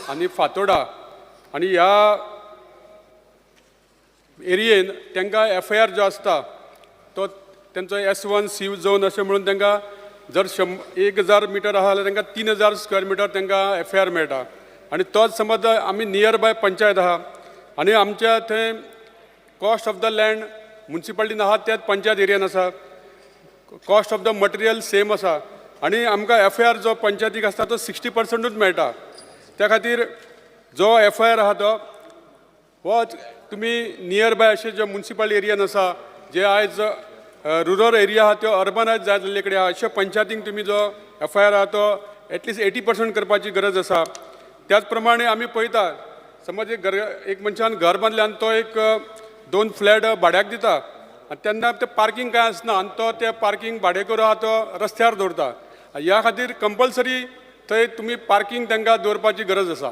आनी फातोर्डा आनी ह्या एरियेन तांकां FIR जो आसता तो त्यांचो S1 C झोन अशें म्हणून तांकां जर 1000 मिटर आहा जाल्यार तांकां 3000 स्क्वेअर मिटर तांकां FIR मेळटा आनी तोच समज आमी नियर बाय पंचायत आहा आनी आमच्या थंय कॉस्ट ऑफ द लँड म्युन्सिपालिटीन आहा त्याच पंचायत एरियान आसा cost of the material same आसा आनी आमकां FIR जो पंचायतीक आसता तो 60%च मेळटा त्या खातीर जो FIR आहा तो हो तुमी नियर बाय अशे जे म्युन्सिपल एरियान आसा जे आयज रुरल एरिया आहा त्यो अर्बनायज जाय जाल्ले कडेन आहा अशे पंचायतीक तुमी जो FIR आहा तो एटलिस्ट 80% करपाची गरज आसा त्याच प्रमाणे आमी पळयता समज एक मनशान घर बांदलें आनी तो एक 2 फ्लॅट भाड्याक दिता आनी तेन्ना ते पार्किंग कांय आसना आनी तो ते पार्किंग भाडेकरू आहा तो रस्त्यार दवरता ह्या खातीर कंपल्सरी थंय तुमी पार्किंग तांकां दवरपाची गरज आसा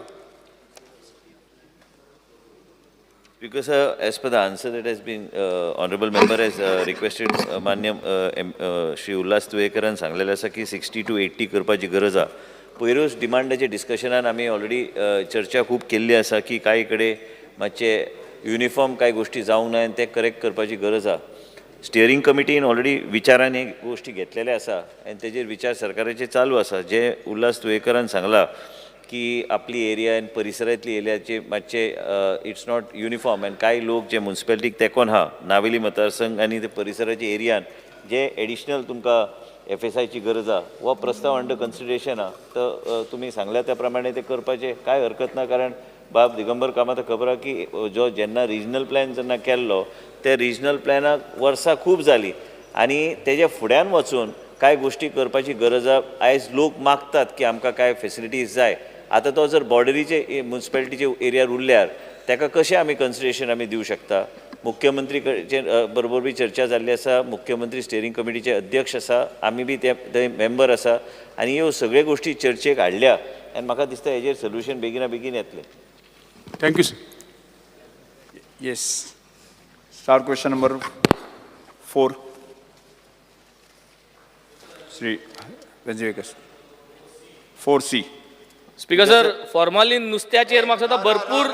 Because as per the answer that has been, honourable member has requested मान्य श्री उल्हास तुयेकरान सांगलेलें आसा की 60 to 80 करपाची गरज आहा पयरूच डिमांडाच्या डिस्कशनान आमी ऑलरेडी चर्चा खूब केल्ली आसा की कांय कडेन मातशे युनिफॉर्म कांय गोश्टी जावंक ना आनी ते करेक्ट करपाची गरज आहा स्टियरींग कमिटीन ऑलरेडी विचारान हे गोश्टी घेतलेले आसा आनी तेजेर विचार सरकाराचे चालू आसा जे उल्हास तुयेकरान सांगला की आपली एरिया आनी परिसरांतली एरियाचे मातशे इट्स नॉट युनिफॉर्म आनी कांय लोक जे म्युन्सिपालिटीक तेकोन आहा नावेली मतदारसंघ आनी ते परिसराच्या एरियान जे एडिशनल तुमकां FSIची गरज आहा हो प्रस्ताव अंडर कन्सिडरेशन आहा तर तुमी सांगल्या त्या प्रमाणे ते करपाचे कांय हरकत ना कारण बाब दिगंबर कामत खबर आहा की जो जेन्ना रिजनल प्लॅन जेन्ना केल्लो त्या रिजनल प्लॅनाक वर्सां खूब जाली आनी तेज्या फुड्यान वचून कांय गोश्टी करपाची गरज आहा आयज लोक मागतात की आमकां कांय फेसिलिटीज जाय आतां तो जर बॉर्डरीचे म्युन्सिपालिटीचे एरियार उरल्यार ताका कशें आमी कन्सिडरेशन आमी दिवं शकता मुख्यमंत्री बरोबर बी चर्चा जाल्ली आसा मुख्यमंत्री स्टियरींग कमिटीचे अध्यक्ष आसा आमी बी ते मेंबर आसा आनी ह्यो सगळ्यो गोश्टी चर्चेक हाडल्या आनी म्हाका दिसता हेजेर सोल्युशन बेगिना बेगीन येतलें thank you sir Yes. Start question number 4. Shri Venjivekas. 4C. Speaker sir formalin नुस्त्याचेर म्हाका दिसता भरपूर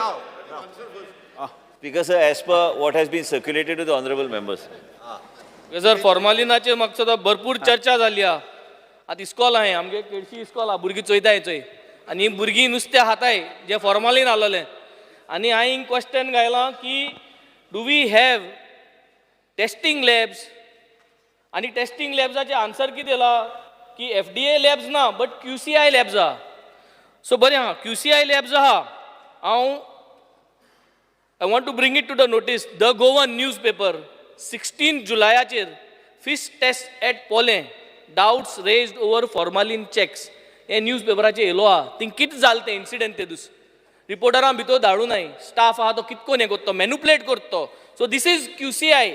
Because as per what has been circulated to the honourable members. Sir फॉर्मालिनाचेर म्हाका दिसता भरपूर चर्चा जाल्ली आहा आतां इस्कॉल आहाय आमगे केडशी इस्कॉल आहा भुरगीं चोयताय चोय आनी भुरगीं नुस्तें खाताय जे फॉर्मालिन आहलोलें आनी हांवें क्वेश्चन घायलां की do we have testing labs आणि टेस्टिंग लॅब्साचे आन्सर कितें दिला की FDA लॅब्स ना बट QCI लॅब्स आहा. सो बरें आहा QCI लॅब्स आहा. हांव I want to bring it to the notice. The Goan newspaper, 16 जुलायाचेर fish test at Pole, doubts raised over formalin checks. हे न्यूजपेपराचेर येयलो आहा. थिंग कितें जालें तें इन्सिडेंट ते दीस. रिपोर्टरां भितर धाडूं नाय. स्टाफ आहा तो कितको हें करतो, मॅन्युप्युलेट करतो. So this is QCI.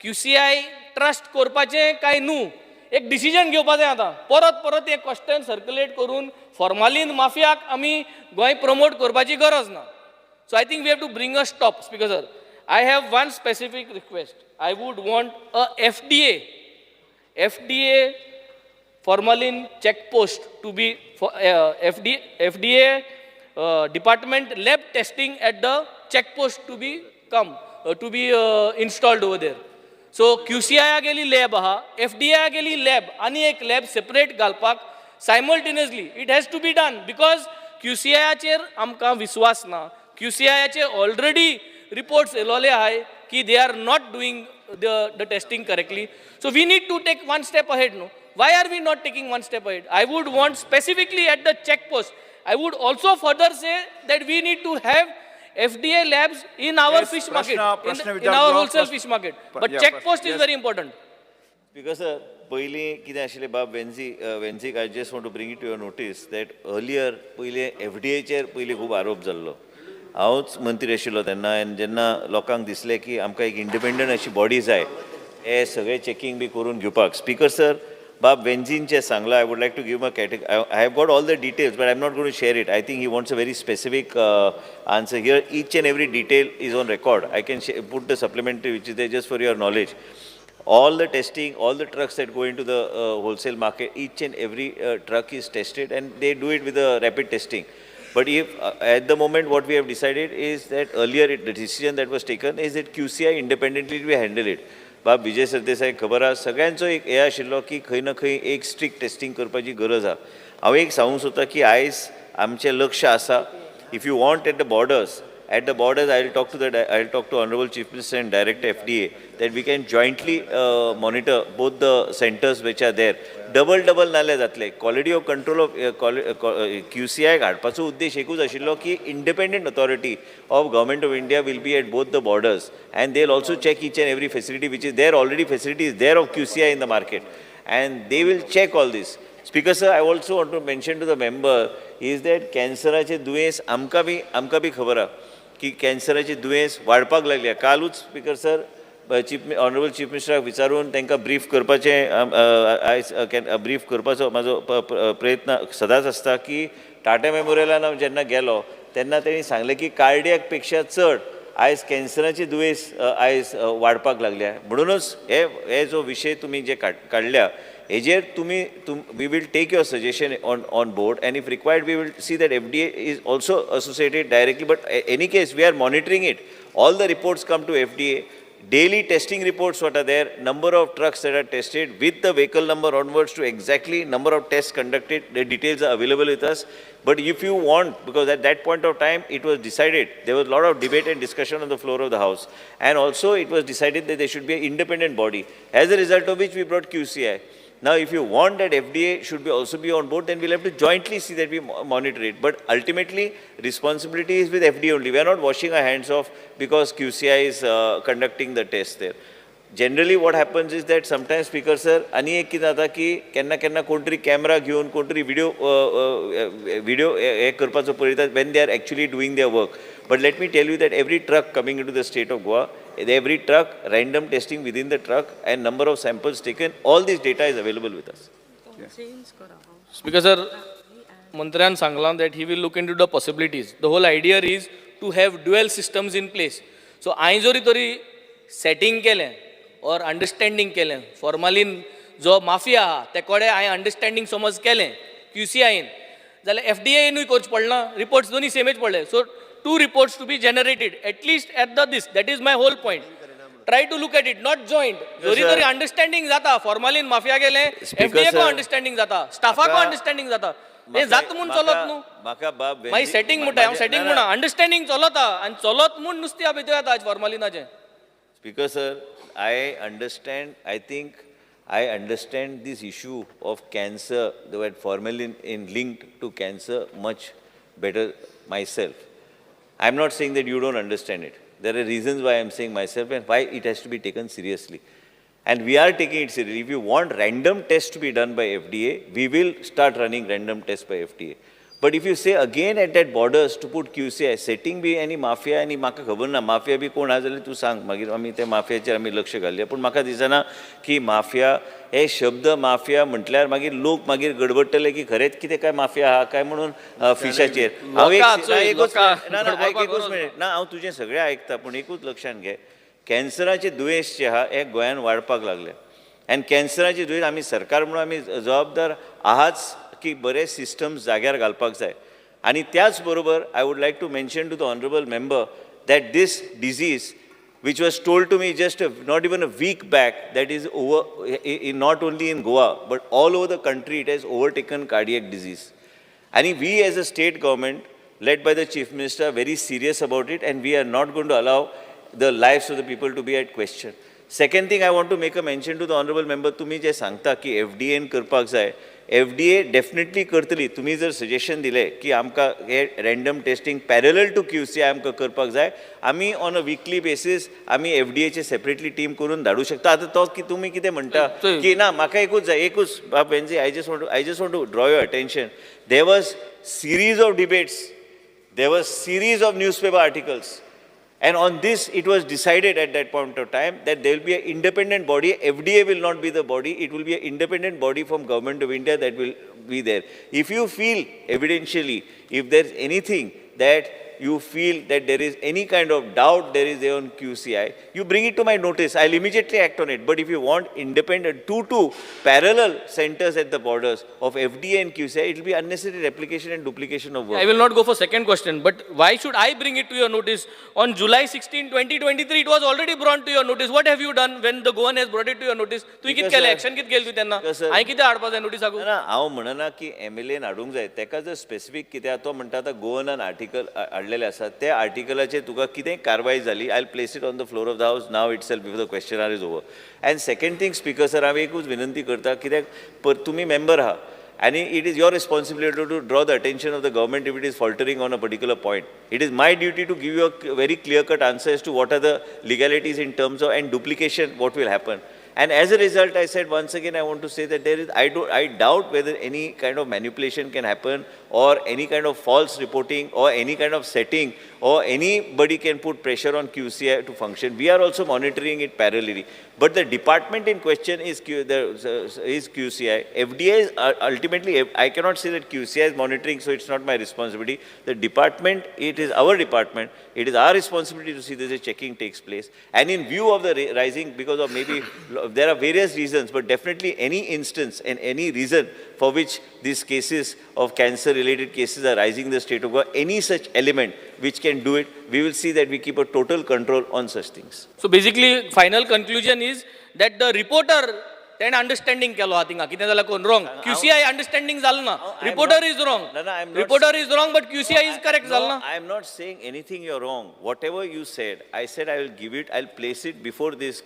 QCI trust करपाचें काय न्हू एक डिसिजन घेवपा जाय आतां. परत परत एक क्वेश्चन सर्क्युलेट करून फॉर्मालीन माफियाक आमी गोंय प्रमोट करपाची गरज ना. So I think we have to bring a stop, Speaker sir. I have one specific request. I would want a FDA formalin check post to be for FDA department lab testing at the check post to be installed over there. So QCI गेली lab आहा, FDA गेली lab, आणि एक lab separate घालपाक simultaneously it has to be done because QCI चेर आमकां विश्वास ना. QCI चे ऑलरेडी रिपोर्ट्स येयलोले आहाय की they are not doing the testing correctly. So we need to take one step ahead. No, why are we not taking one step ahead? I would want specifically at the check post. I would also further say that we need to have FDA labs in our fish market, in our wholesale fish market. But check post is very important. Because पयलीं कितें आशिल्लें बाब वेन्झीक I just want to bring it to your notice that earlier पयलीं FDAचेर पयलीं खूब आरोप जाल्लो. हांवूच मंत्री आशिल्लो तेन्ना आनी जेन्ना लोकांक दिसलें की आमकां एक इंडिपेंडंट अशी बॉडी जाय हे सगळें चॅकींग बी करून घेवपाक. स्पीकर सर बाब वेन्झीनचें सांगलां. I would like to give I have got all the details but I am not going to share it. I think he wants a very specific answer here. Each and every detail is on record. I can put the supplementary which is just for your knowledge. All the testing, all the trucks that go into the wholesale market, each and every truck is tested and they do it with a rapid testing. But if at the moment what we have decided is that earlier the decision that was taken is that QCI independently will handle it. बाब विजय सरदेसाय खबर आहा सगळ्यांचो एक हे आशिल्लो की खंय ना खंय एक स्ट्रिक्ट टेस्टिंग करपाची गरज आहा. हांव एक सांगूंक सोदता की आयज आमचें लक्ष आसा. If you want at the borders, I will talk to Honorable Chief Minister and Director FDA that we can jointly monitor both the centers which are there. Double नाले जातले. Quality of control of QCI हाडपाचो उद्देश एकूच आशिल्लो की independent authority of Government of India will be at both the borders and they will also check each and every facility which is there. Already facility is there of QCI in the market and they will check all this. Speaker sir, I also want to mention to the member is that कॅन्सराचे दुयेंस आमकां बी खबर आहा की कॅन्सराची दुयेंस वाडपाक लागल्या. कालूच speaker sir honourable chief मिनिस्टराक विचारून तांकां ब्रीफ करपाचें आयज ब्रीफ करपाचो म्हाजो प्रयत्न सदांच आसता की टाटा मेमोरियलान हांव जेन्ना गेलो तेन्ना तेणी सांगलें की कार्डियाक पेक्षा चड आयज कॅन्सराची दुयेंस आयज वाडपाक लागल्या. म्हणूनच हे जो विशय तुमी जे काडल्या हेजेर we will take your suggestion on board and if required we will see that FDA is also associated directly, but in any case we are monitoring it. All the reports come to FDA, daily testing reports what are there, number of trucks that are tested with the vehicle number onwards to exactly number of tests conducted, the details are available with us. But if you want, because at that point of time it was decided, there was a lot of debate and discussion on the floor of the House, and also it was decided that there should be an independent body, as a result of which we brought QCI. Now, if you want that FDA should also be on board, then we'll have to jointly see that we monitor it. But ultimately, responsibility is with FDA only. We are not washing our hands off because QCI is conducting the test there. Generally, what happens is that sometimes, Speaker sir, ani ek ki jata ki kenna kontri camera घेऊन kontri video ek करपाचो पळयतात when they are actually doing their work. But let me tell you that every truck coming into the state of Goa, every truck, random testing within the truck and number of samples taken, all this data is available with us. Speaker sir, Mantriyan सांगला that he will look into the possibilities. The whole idea is to have dual systems in place. So हांवें जरी तरी setting केलें or understanding केलें, formalin जो mafia आहा ते कोडे हांवें understanding समज केलें QCIन, जाल्यार FDAनूय करचें पडना, reports दोनी सेमच पडले. So 2 reports to be generated at least at this. That is my whole point. Try to look at it, not joint. जरी तरी understanding जाता, formalin माफिया गेले, FDA को understanding जाता, स्टाफा को understanding जाता. हे जात म्हूण चलत न्हू. म्हाका बाब मागीर सेटिंग म्हणटा, हांव सेटिंग म्हणा, अंडरस्टँडिंग चलता आनी चलत म्हूण नुस्तें भितर येता आज फॉर्मालिनाचें. Speaker sir, I understand. I think I understand this issue of cancer, the word formalin linked to cancer much better myself. I'm not saying that you don't understand it. There are reasons why I'm saying myself and why it has to be taken seriously. And we are taking it seriously. If you want random tests to be done by FDA, we will start running random tests by FDA. But if you say again at that borders to put QCI, setting be any mafia, any म्हाका खबर ना mafia बी कोण आहा जाल्यार तूं सांग मागीर आमी त्या माफियाचेर आमी लक्ष घालया पूण म्हाका दिसना की माफिया हे शब्द माफिया म्हटल्यार मागीर लोक मागीर गडबडटले की खरेंच कितें काय माफिया आहा काय म्हणून फिशाचेर एकूच मिनिट ना हांव तुजें सगळें आयकता पूण एकूच लक्षांत घे कॅन्सराचें दुयेंस जें आहा हें गोंयांत वाडपाक लागलें आनी कॅन्सराचें दुयेंस आमी सरकार म्हणून आमी जबाबदार आहाच की बरे सिस्टम्स जाग्यार घालपाक जाय आनी त्याच बरोबर I would like to mention to the honourable member that this disease which was told to me just not even a week back that is not only in Goa but all over the country it has overtaken cardiac disease. And we as a state government led by the Chief Minister are very serious about it and we are not going to allow the lives of the people to be at question. Second thing I want to make a mention to the honorable member, तुम्ही जे सांगता की FDA करपाक जाय, FDA definitely करतली. तुम्ही जर suggestion दिले की आमकां हे random testing parallel to QCI आमकां करपाक जाय, आमी ऑन अ वीकली बेसीस आमी FDAचे सेपरेटली टीम करून धाडू शकता. आतां तो की तुम्ही कितें म्हणटा की ना म्हाका एकूच जाय एकूच बाब वेन्सी I just want to draw your attention. There was series of debates, there was series of newspaper articles. And on this, it was decided at that point of time that there will be an independent body. FDA will not be the body. It will be an independent body from Government of India that will be there. If you feel evidentially, if there's anything that you feel that there is any kind of doubt there is there on QCI, you bring it to my notice. I'll immediately act on it. But if you want independent, two parallel centers at the borders of FDA and QCI, it will be unnecessary replication and duplication of work. I will not go for second question, but why should I bring it to your notice? On July 16, 2023, it was already brought to your notice. What have you done when the Goan has brought it to your notice? तुम्ही कित केले action कित केली त्यांना हांवें कितें हाडपा जाय नोटीस हाकून ना हांव म्हणना की MLA हाडूंक जाय तेका जर स्पेसिफीक कितें तो म्हणटा आतां गोवनान आर्टिकल हाडलेले आसा त्या आर्टिकलाचेर तुका कितें कारवाय जाली I place it on the floor of the house now itself before the question hour is over and second thing speaker sir हांव एकूच विनंती करता कित्याक तुमी मेंबर आहा and it is your responsibility to draw the attention of the government if it is faltering on a particular point. It is my duty to give you a very clear-cut answer as to what are the legalities in terms of and duplication, what will happen. And as a result, I said once again, I want to say that there is, I doubt whether any kind of manipulation can happen or any kind of false reporting or any kind of setting or anybody can put pressure on QCI to function. We are also monitoring it parallelly. But the department in question is QCI. FDA is ultimately, I cannot say that QCI is monitoring, so it's not my responsibility. The department, it is our department. It is our responsibility to see that the checking takes place. And in view of the rising, because of maybe, there are various reasons, but definitely any instance and any reason for which these cases of cancer-related cases are rising in the state of Goa, any such element which can do it, we will see that we keep a total control on such things. So basically, final conclusion is that the reporter then understanding केलो हा थिंगा कितें जाल्यार कोण wrong. QCI understanding जालो ना. Reporter is wrong. Reporter is wrong, but QCI is correct जालो ना. I am not saying anything you're wrong. Whatever you said, I said I will give it, I'll place it before this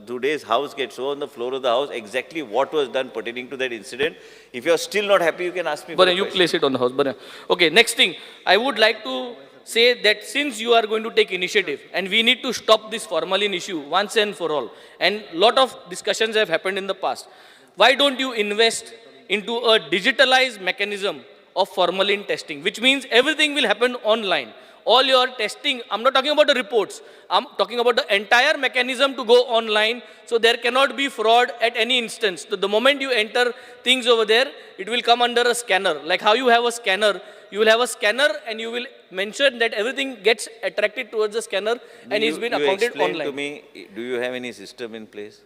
today's house gets so on the floor of the house exactly what was done pertaining to that incident. If you're still not happy, you can ask me. But you place it on the house. But okay, next thing, I would like to say that since you are going to take initiative and we need to stop this formalin issue once and for all, and lot of discussions have happened in the past, why don't you invest into a digitalized mechanism of formalin testing, which means everything will happen online. All your testing, I'm not talking about the reports, I'm talking about the entire mechanism to go online, so there cannot be fraud at any instance. So the moment you enter things over there, it will come under a scanner. Like how you have a scanner, you will have a scanner and you will mention that everything gets attracted towards the scanner and is been accounted online. Explain to me, do you have any system in place?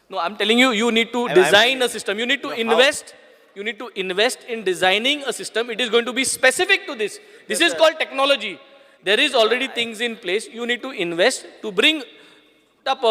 No, I'm telling you, you need to design a system. You need to invest. You need to invest in designing a system. It is going to be specific to this. This is called technology. There is already things in place. You need to invest to bring up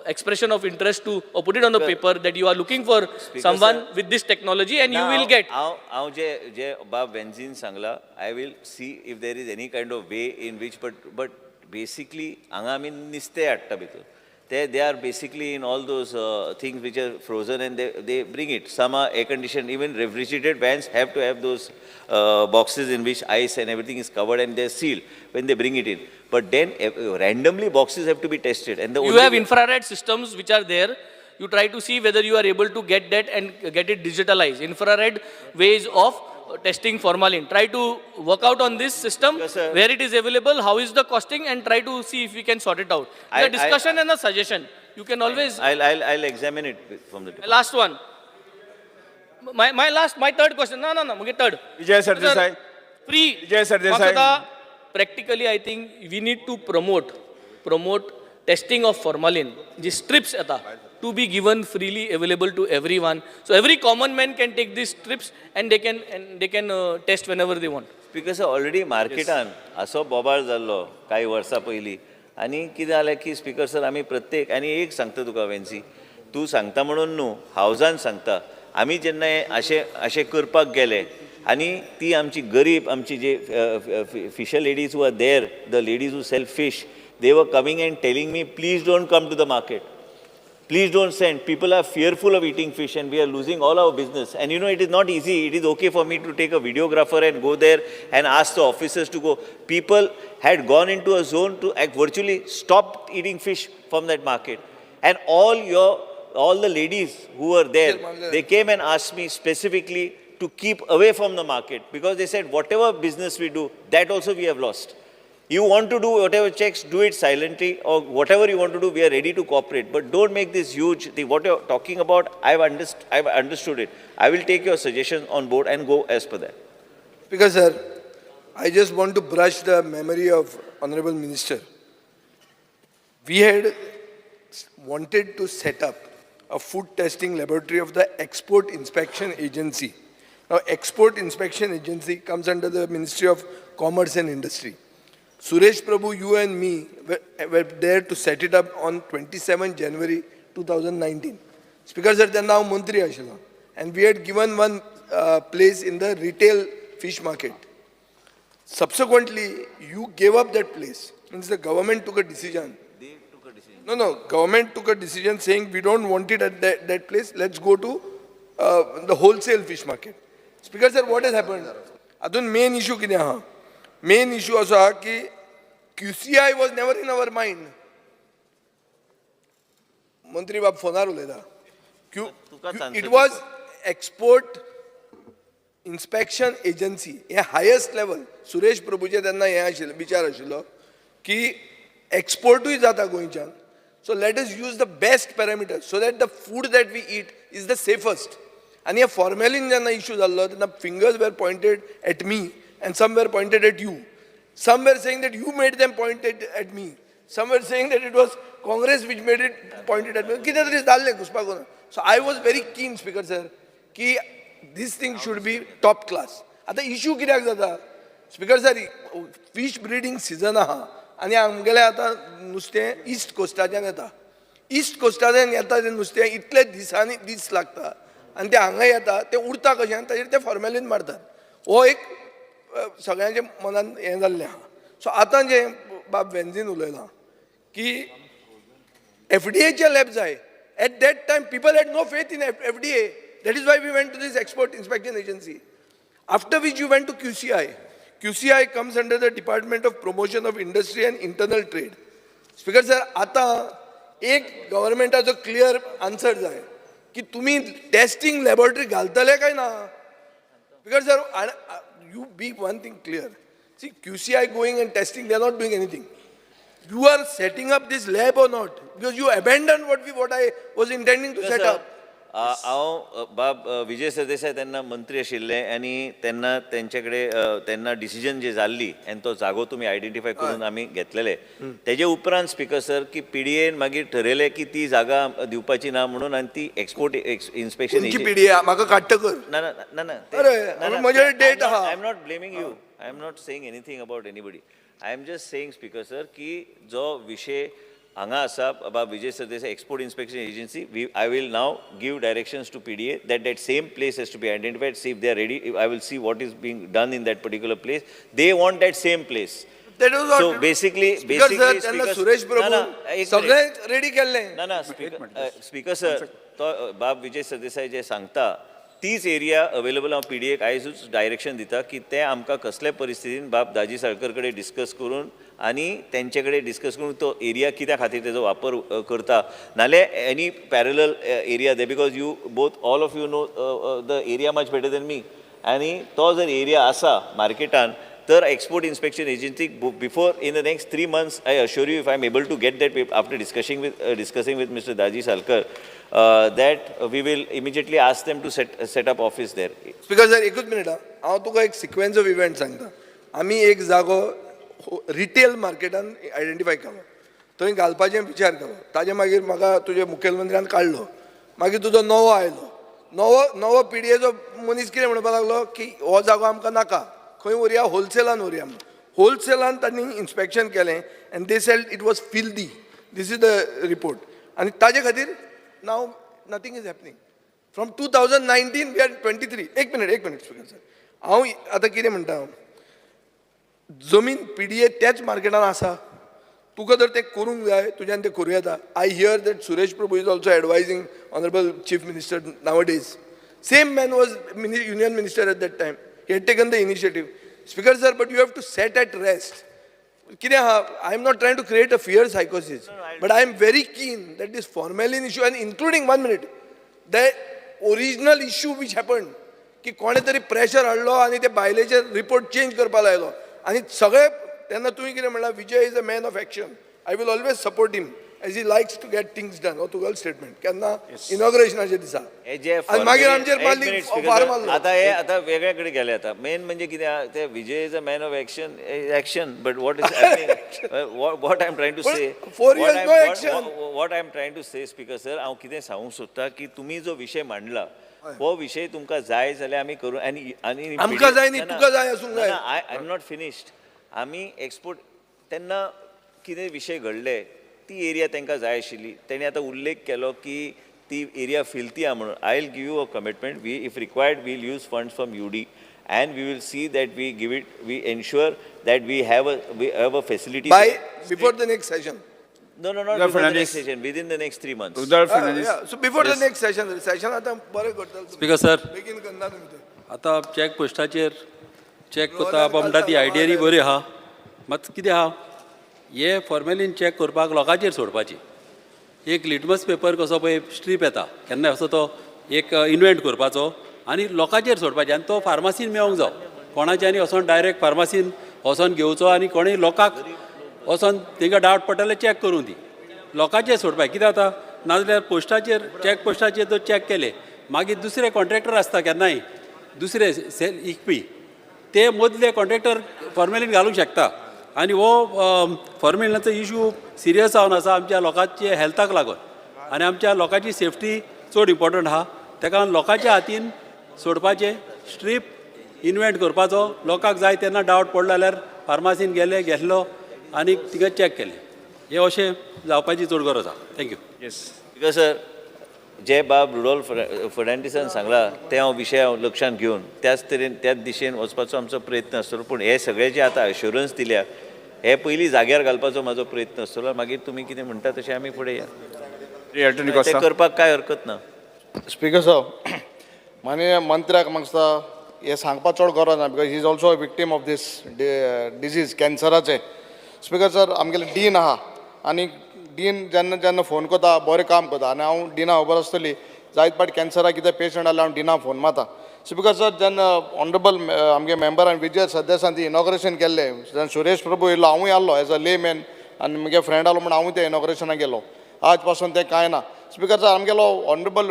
expression of interest to or put it on the paper that you are looking for someone with this technology and you will get. हांव जे बाब वेन्झीन सांगला, I will see if there is any kind of way in which, but basically हांगा आमी निस्तें हाडटा भितर. They are basically in all those things which are frozen, and they bring it. Some are air conditioned, even refrigerated vans have to have those boxes in which ice and everything is covered and they're sealed when they bring it in. But then randomly boxes have to be tested. And You have infrared systems which are there. You try to see whether you are able to get that and get it digitalized. Infrared ways of testing formalin. Try to work out on this system, Yes, sir. where it is available, how is the costing, and try to see if we can sort it out. The discussion and a suggestion. You can always. I'll examine it from the department. Last one. My third question. No. Third. Vijay Sardesai. Free. Vijay Sardesai. Maksada, practically, I think we need to promote testing of formalin. The strips to be given freely available to everyone. So every common man can take these strips and they can test whenever they want. Because already मार्केटान असो बोबाळ जाल्लो काही वर्सां पयलीं आनी कितें जालें की स्पिकर सर आमी प्रत्येक आनी एक सांगता तुका वेन्सी तूं सांगता म्हणून न्हू हावजान सांगता आमी जेन्ना अशें करपाक गेले आनी ती आमची गरीब आमची जे fisher ladies who are there the ladies who sell fish they were coming and telling me please don't come to the market. Please don't send. People are fearful of eating fish and we are losing all our business. And you know, it is not easy. It is okay for me to take a videographer and go there and ask the officers to go. People had gone into a zone to virtually stop eating fish from that market. And all the ladies who were there, they came and asked me specifically to keep away from the market because they said, whatever business we do, that also we have lost. You want to do whatever checks, do it silently, or whatever you want to do, we are ready to cooperate. But don't make this huge thing. What you're talking about, I've understood it. I will take your suggestions on board and go as per that. Because, sir, I just want to brush the memory of Honorable Minister. We had wanted to set up a food testing laboratory of the Export Inspection Agency. Now, Export Inspection Agency comes under the Ministry of Commerce and Industry. Suresh Prabhu, you and me were there to set it up on 27 January 2019. Speaker sir, then now Mantri Ashila. And we had given one place in the retail fish market. Subsequently, you gave up that place. Means the government took a decision. They took a decision. No, government took a decision saying we don't want it at that place. Let's go to the wholesale fish market. Speaker sir, what has happened? Adun main issue kide ha? Main issue also ki QCI was never in our mind. Mantri Bab phonar uleda. It was Export Inspection Agency. A highest level. Suresh Prabhuji त्यांना हे विचार आशिल्लो की exportूय जाता गोंयच्यान. So let us use the best parameters so that the food that we eat is the safest. And a formalin जेन्ना issue जाल्लो तेन्ना fingers were pointed at me. And some were pointed at you. Some were saying that you made them pointed at me. Some were saying that it was Congress which made it pointed at me. So I was very keen, Speaker sir, that this thing should be top class. At the issue कित्याक जाता? Speaker sir, fish breeding season आहा. आनी आमगेले आतां नुस्तें east कोस्टाच्यान येता. East कोस्टाच्यान येता तें नुस्तें इतले दिसांनी दीस लागता. आनी तें हांगा येता तें उरता कशें आनी ताचेर तें फॉर्मेलिन मारतात. हो एक सगळ्यांचे मनान हें जाल्लें आहा. सो आतां जें बाब वेन्झीन उलयलां की FDAचे लॅब जाय. At that time, people had no faith in FDA. That is why we went to this Export Inspection Agency. After which you went to QCI. QCI comes under the Department of Promotion of Industry and Internal Trade. Speaker sir, आता एक गव्हर्नमेंटाचो clear answer जाय की तुम्ही testing laboratory घालतले काय ना. Speaker sir, you be one thing clear. See, QCI going and testing, they are not doing anything. You are setting up this lab or not? Because you abandoned what I was intending to set up. हांव बाब विजय सरदेसाय तेन्ना मंत्री आशिल्ले आनी तेन्ना तेंचे तेन्ना decision जी जाल्ली आनी तो जागो तुमी आयडेंटिफाय करून आमी घेतलेले तेजे उपरांत स्पिकर सर की PDAन मागीर ठरयलें की ती जागा दिवपाची ना म्हणून आनी ती एक्सपोर्ट इन्स्पेक्शन PDA म्हाका काडटा कर. ना अरे म्हजे डेट आहा. I am not blaming you. I am not saying anything about anybody. I am just saying speaker sir की जो विशय हांगा आसा about Vijay Sardesai Export Inspection Agency, I will now give directions to PDA that same place has to be identified, see if they are ready. I will see what is being done in that particular place. They want that same place. That was So what basically, Speaker sir, त्यांना speaker- Suresh ना, ना, प्रभू एक सगळे ready केले. ना speaker sir तो बाब विजय सरदेसाई जे सांगता तीच एरिया अवेलेबल हांव PDAक आयजूच डायरेक्शन दिता की ते आमकां कसल्या परिस्थितीन बाब दाजी साळकर कडेन डिस्कस करून आनी तेंचे कडेन डिस्कस करून तो एरिया कित्या खातीर तेजो वापर करता नाल्यार any parallel area they because you both all of you know the area much better than me आनी तो जर एरिया आसा मार्केटान तर एक्सपोर्ट इन्स्पेक्शन एजन्सीक before in the next 3 months I assure you if I am able to get that after discussing with mister Daji Salkar that we will immediately ask them to set up office there. Speaker sir एकूच minute हांव तुका एक sequence of event सांगता. आमी एक जागो retail मार्केटान identify केलो, थंय घालपाचें विचार केलो. ताजे मागीर म्हाका तुजे मुखेलमंत्र्यान काडलो. मागीर तुजो नवो आयलो. नवो PDAचो मनीस कितें म्हणपाक लागलो की हो जागो आमकां नाका, खंय व्हरया होलसेलान व्हरया म्हणून. होलसेलान तांणी इन्स्पेक्शन केलें and they selled it was filthy. This is the report. आनी ताजे खातीर now nothing is happening. From 2019 we are 23. एक मिनिट स्पीकर सर हांव आतां कितें म्हणटा, जमीन PDA त्याच मार्केटान आसा, तुका जर तें करूंक जाय तुज्यान तें करूं येता. I hear that Suresh Prabhu is also advising honourable chief minister nowadays. Same man was union minister at that time. He had taken the initiative. Speaker sir but you have to set at rest. कितें आहा, I am not trying to create a fear सायकोसिस, but I am very keen that this formalin issue and including 1 minute, the original issue which happened, की कोणे तरी pressure हाडलो आनी ते बायलेचे रिपोर्ट चेंज करपाक लायलो आनी सगळे तेन्ना तुवें कितें म्हणलां Vijay is a man of action. I will always support him as he likes to get things done. हो तुगेलो स्टेटमेंट केन्ना इनॉग्रेशनाच्या दिसा आनी मागीर आमचेर मारली फार मारलो. आता वेगळ्या कडेन गेले आता मेन म्हणजे कितें ते Vijay is a man of action but what is what I am trying to say 4 years no action. What I am trying to say speaker sir हांव कितें सांगूंक सोदता की तुमी जो विशय मांडला हो विशय तुमकां जाय जाल्यार आमी करूं आनी आमकां जाय न्ही तुका जाय आसूंक जाय. I am not finished. आमी एक्सपोर्ट तेन्ना कितें विशय घडले ती एरिया तांकां जाय आशिल्ली. तेणी आतां उल्लेख केलो की ती एरिया फिल्ती आहा म्हणून. I will give you a commitment. We if required will use funds from UD and we will see that we ensure that we have a facility By before the next session. no not before the next session, within the next 3 months. So before the next session आता बरें करतलो. Speaker sir बेगीन करना तुमी ते. आतां check पोस्टाचेर check कोता म्हणटा ती आयडिया बरी आहा, मात कितें आहा हे फॉर्मेलीन चॅक करपाक लोकांचेर सोडपाची. एक लिटमस पेपर कसो पळय स्ट्रीप येता केन्ना असो तो एक इन्व्हेंट करपाचो आनी लोकांचेर सोडपाचें आनी तो फार्मासीन मेळोंक जाय. कोणाच्या आनी वचोन डायरेक्ट फार्मासीन वचोन घेवचो आनी कोणूय लोकांक वचोन तांकां डावट पडटले चॅक करूं दी. लोकांचेर सोडपाक कितें जाता नाजाल्यार पोस्टाचेर चॅक पोस्टाचेर जर चॅक केले मागीर दुसरे कॉन्ट्रॅक्टर आसता केन्नाय दुसरे सेल इकपी ते मदले कॉन्ट्रॅक्टर फॉर्मेलीन घालूंक शकता आनी हो फॉर्मेलिनाचो इशू सिरियस जावन आसा आमच्या लोकांचे हेल्थाक लागून आनी आमच्या लोकांची सेफ्टी चड इम्पॉर्टंट आहा. ताका लागून लोकांच्या हातीन सोडपाचें स्ट्रीप इन्व्हेंट करपाचो. लोकांक जाय तेन्ना डावट पडलो जाल्यार फार्मासीन घेतलो आनी तिका चॅक केलें. हे अशें जावपाची चड गरज आहा. थँक्यू. बिकॉज सर जे बाब रुडॉल्फ फर्नांडीसान सांगला ते हांव विशय लक्षांत घेवन त्याच तरेन त्याच दिशेन वचपाचो आमचो प्रयत्न आसतलो. पूण हे सगळे जे आतां अश्युरन्स दिल्या हे पयलीं जाग्यार घालपाचो म्हाजो प्रयत्न आसतलो. मागीर तुमी कितें म्हणटा तशें आमी फुडें या ते करपाक कांय हरकत ना. स्पीकर सर माननीय मंत्र्याक म्हाका दिसता हें सांगपाक चड गरज ना because he is also a victim of this disease कॅन्सराचे. स्पीकर सर आमगेले डीन आहा आनी डीन जेन्ना फोन करता बरें काम करता आनी हांव डिना खबर आसतली जायत पाट कॅन्सराक कितें पेशंट जाल्यार हांव डिना फोन मारता. स्पीकर सर जेन्ना ऑनरेबल आमगे मेंबरान विजय सरदेसान ती इनॉग्रेशन केल्लें जेन्ना सुरेश प्रभू येयलो हांवूय आसलो एज अ ले मॅन आनी म्हगे फ्रेंड आसलो म्हणून हांवूय त्या इनॉग्रेशनाक गेलो. आज पासून तें कांय ना. स्पीकर सर आमगेलो honourable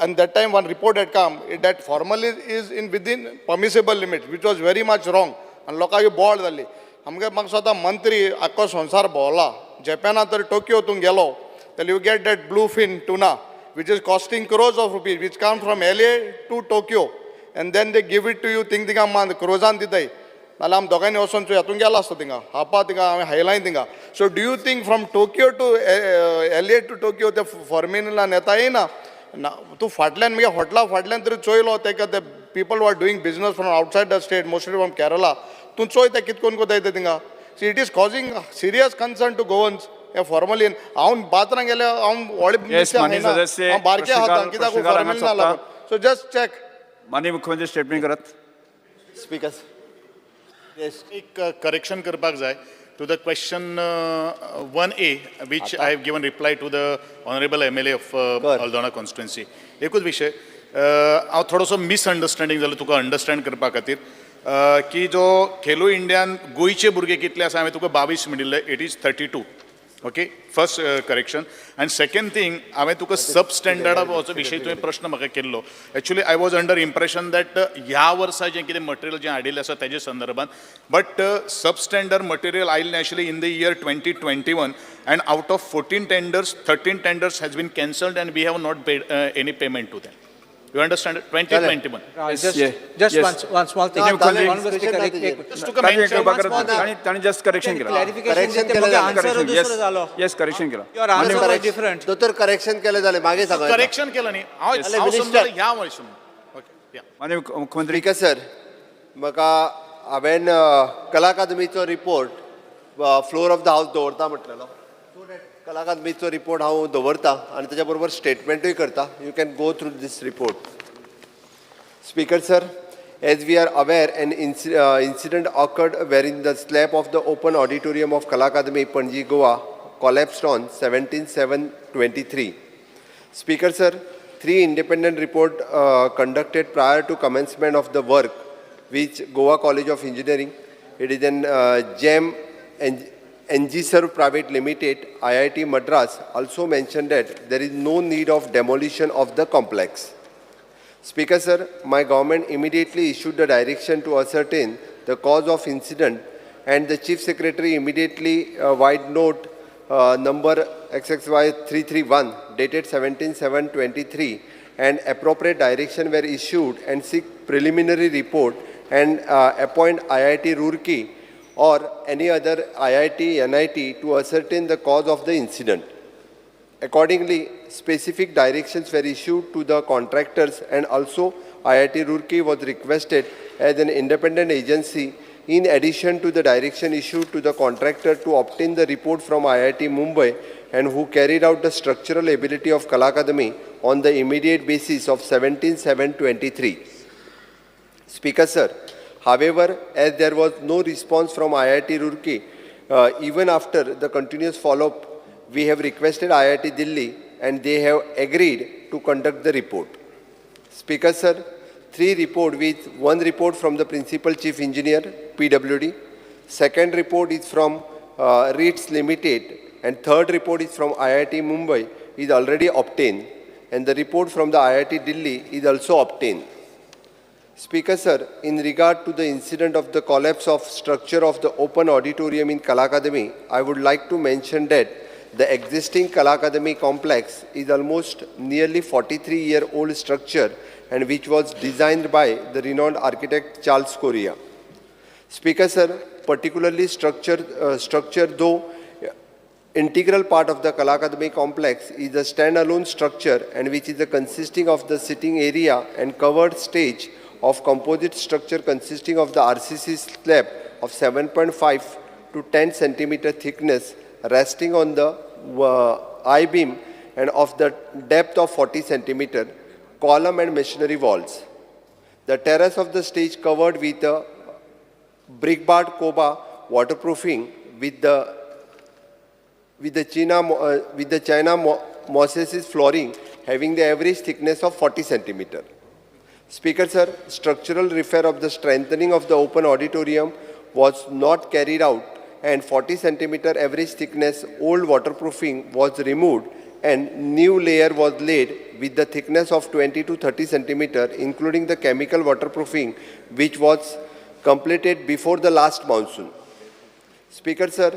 end that time one report eight come that formally is in within permissible limit which was very much wrong आनी लोकांची बोळ जाल्ली. आमगे म्हाका स्वता मंत्री आख्खो संवसार भोंवला. जपानात तर टोकियो तूं गेलो जाल्यार you get that bluefin tuna which is costing crores of rupees which come from LA to Tokyo and then they give it to you थिंगा मान क्रोजान दिताय नाल्यार आमी दोगांनी वचोन तूं हातून गेलो आसता थिंगा हापा थिंगा हांवें हायलायन थिंगा. So do you think from Tokyo to LA to Tokyo ते फॉर्मिनलान येता येना तूं फाटल्यान मगे हॉटला फाटल्यान तरी चोयलो तेका ते people were doing business from outside the state mostly from Kerala तूं चोय ते कितें कोन्न कोता येता थिंगा. So it is causing serious concern to Goans. Formally हांव बातरां गेले हांव व्हडले बारके हातां कित्याक फॉर्मली ना लागून सो जस्ट चॅक माननीय मुख्यमंत्री स्टेटमेंट करात. स्पीकर एक करेक्शन करपाक जाय to the question 1A, which I have given reply to the honorable MLA of Aldona constituency. एकूच विशय हांव थोडोसो मिसअंडरस्टँडींग जालो तुका अंडरस्टँड करपा खातीर की जो खेलो इंडियान गोंयचे भुरगे कितले आसा हांवें तुका 22 म्हणिल्ले, it is 32. Okay, first correction. आनी सेकंड थिंग, हांवें तुका सब स्टँडर्डा विशयी तुवें प्रश्न म्हाका केल्लो. Actually I was under impression that ह्या वर्सा जें कितें मटेरियल जें हाडिल्लें आसा तेजे संदर्भात, बट सब स्टँडर्ड मटेरियल आयिल्लें आशिल्लें in the year 2021, and out of 14 tenders, 13 tenders has been cancelled and we have not paid any payment to them. You understand it? 2021. Just one small thing. Honorable Speaker, Just took a mention. ताणी just correction केलं. clarification दिते, मग answer दुसरो जालो. Yes correction केलं. Your answer was different. दोतोर correction केले जाले मागे सांगा. करेक्शन केलं न्ही हांव समजलें ह्या वर्षी. ओके, माननीय मुख्यमंत्री स्पीकर सर, म्हाका हांवें कला अकादमीचो रिपोर्ट फ्लोर ऑफ द हावस दवरता म्हटलेलो. कला अकादमीचो रिपोर्ट हांव दवरता आनी तेच्या बरोबर स्टेटमेंटूय करता. You can go through this report. Speaker sir, as we are aware, an incident occurred wherein the slab of the open auditorium of Kala Academy, Panji, Goa collapsed on 17/7/23. Speaker sir, 3 independent reports conducted prior to commencement of the work, which Goa College of Engineering, it is an GEM NGServe Private Limited, IIT Madras, also mentioned that there is no need of demolition of the complex. Speaker sir, my government immediately issued the direction to ascertain the cause of incident, and the Chief Secretary immediately wide note number XXY 331 dated 17/7/23 and appropriate direction were issued and seek preliminary report and appoint IIT Roorkee or any other IIT, NIT to ascertain the cause of the incident. Accordingly, specific directions were issued to the contractors, and also IIT Roorkee was requested as an independent agency in addition to the direction issued to the contractor to obtain the report from IIT Mumbai and who carried out the structural ability of Kala Academy on the immediate basis of 17/7/23. Speaker sir, however, as there was no response from IIT Roorkee, even after the continuous follow-up, we have requested IIT Delhi and they have agreed to conduct the report. Speaker sir, 3 reports with 1 report from the Principal Chief Engineer, PWD, second report is from REITs Limited, and third report is from IIT Mumbai is already obtained, and the report from the IIT Delhi is also obtained. Speaker sir, in regard to the incident of the collapse of structure of the open auditorium in Kala Academy, I would like to mention that the existing Kala Academy complex is almost nearly 43-year-old structure and which was designed by the renowned architect Charles Correa. Speaker sir, particularly structure though integral part of the Kala Academy complex is a standalone structure and which is consisting of the sitting area and covered stage of composite structure consisting of the RCC slab of 7.5 to 10 centimeter thickness resting on the I-beam and of the depth of 40 centimeter, column and masonry walls. The terrace of the stage covered with a brickbard Koba waterproofing with the China mosaic flooring having the average thickness of 40 centimeter. Speaker sir, structural repair of the strengthening of the open auditorium was not carried out and 40 centimeter average thickness old waterproofing was removed and new layer was laid with the thickness of 20 to 30 centimeter including the chemical waterproofing which was completed before the last monsoon. Speaker sir,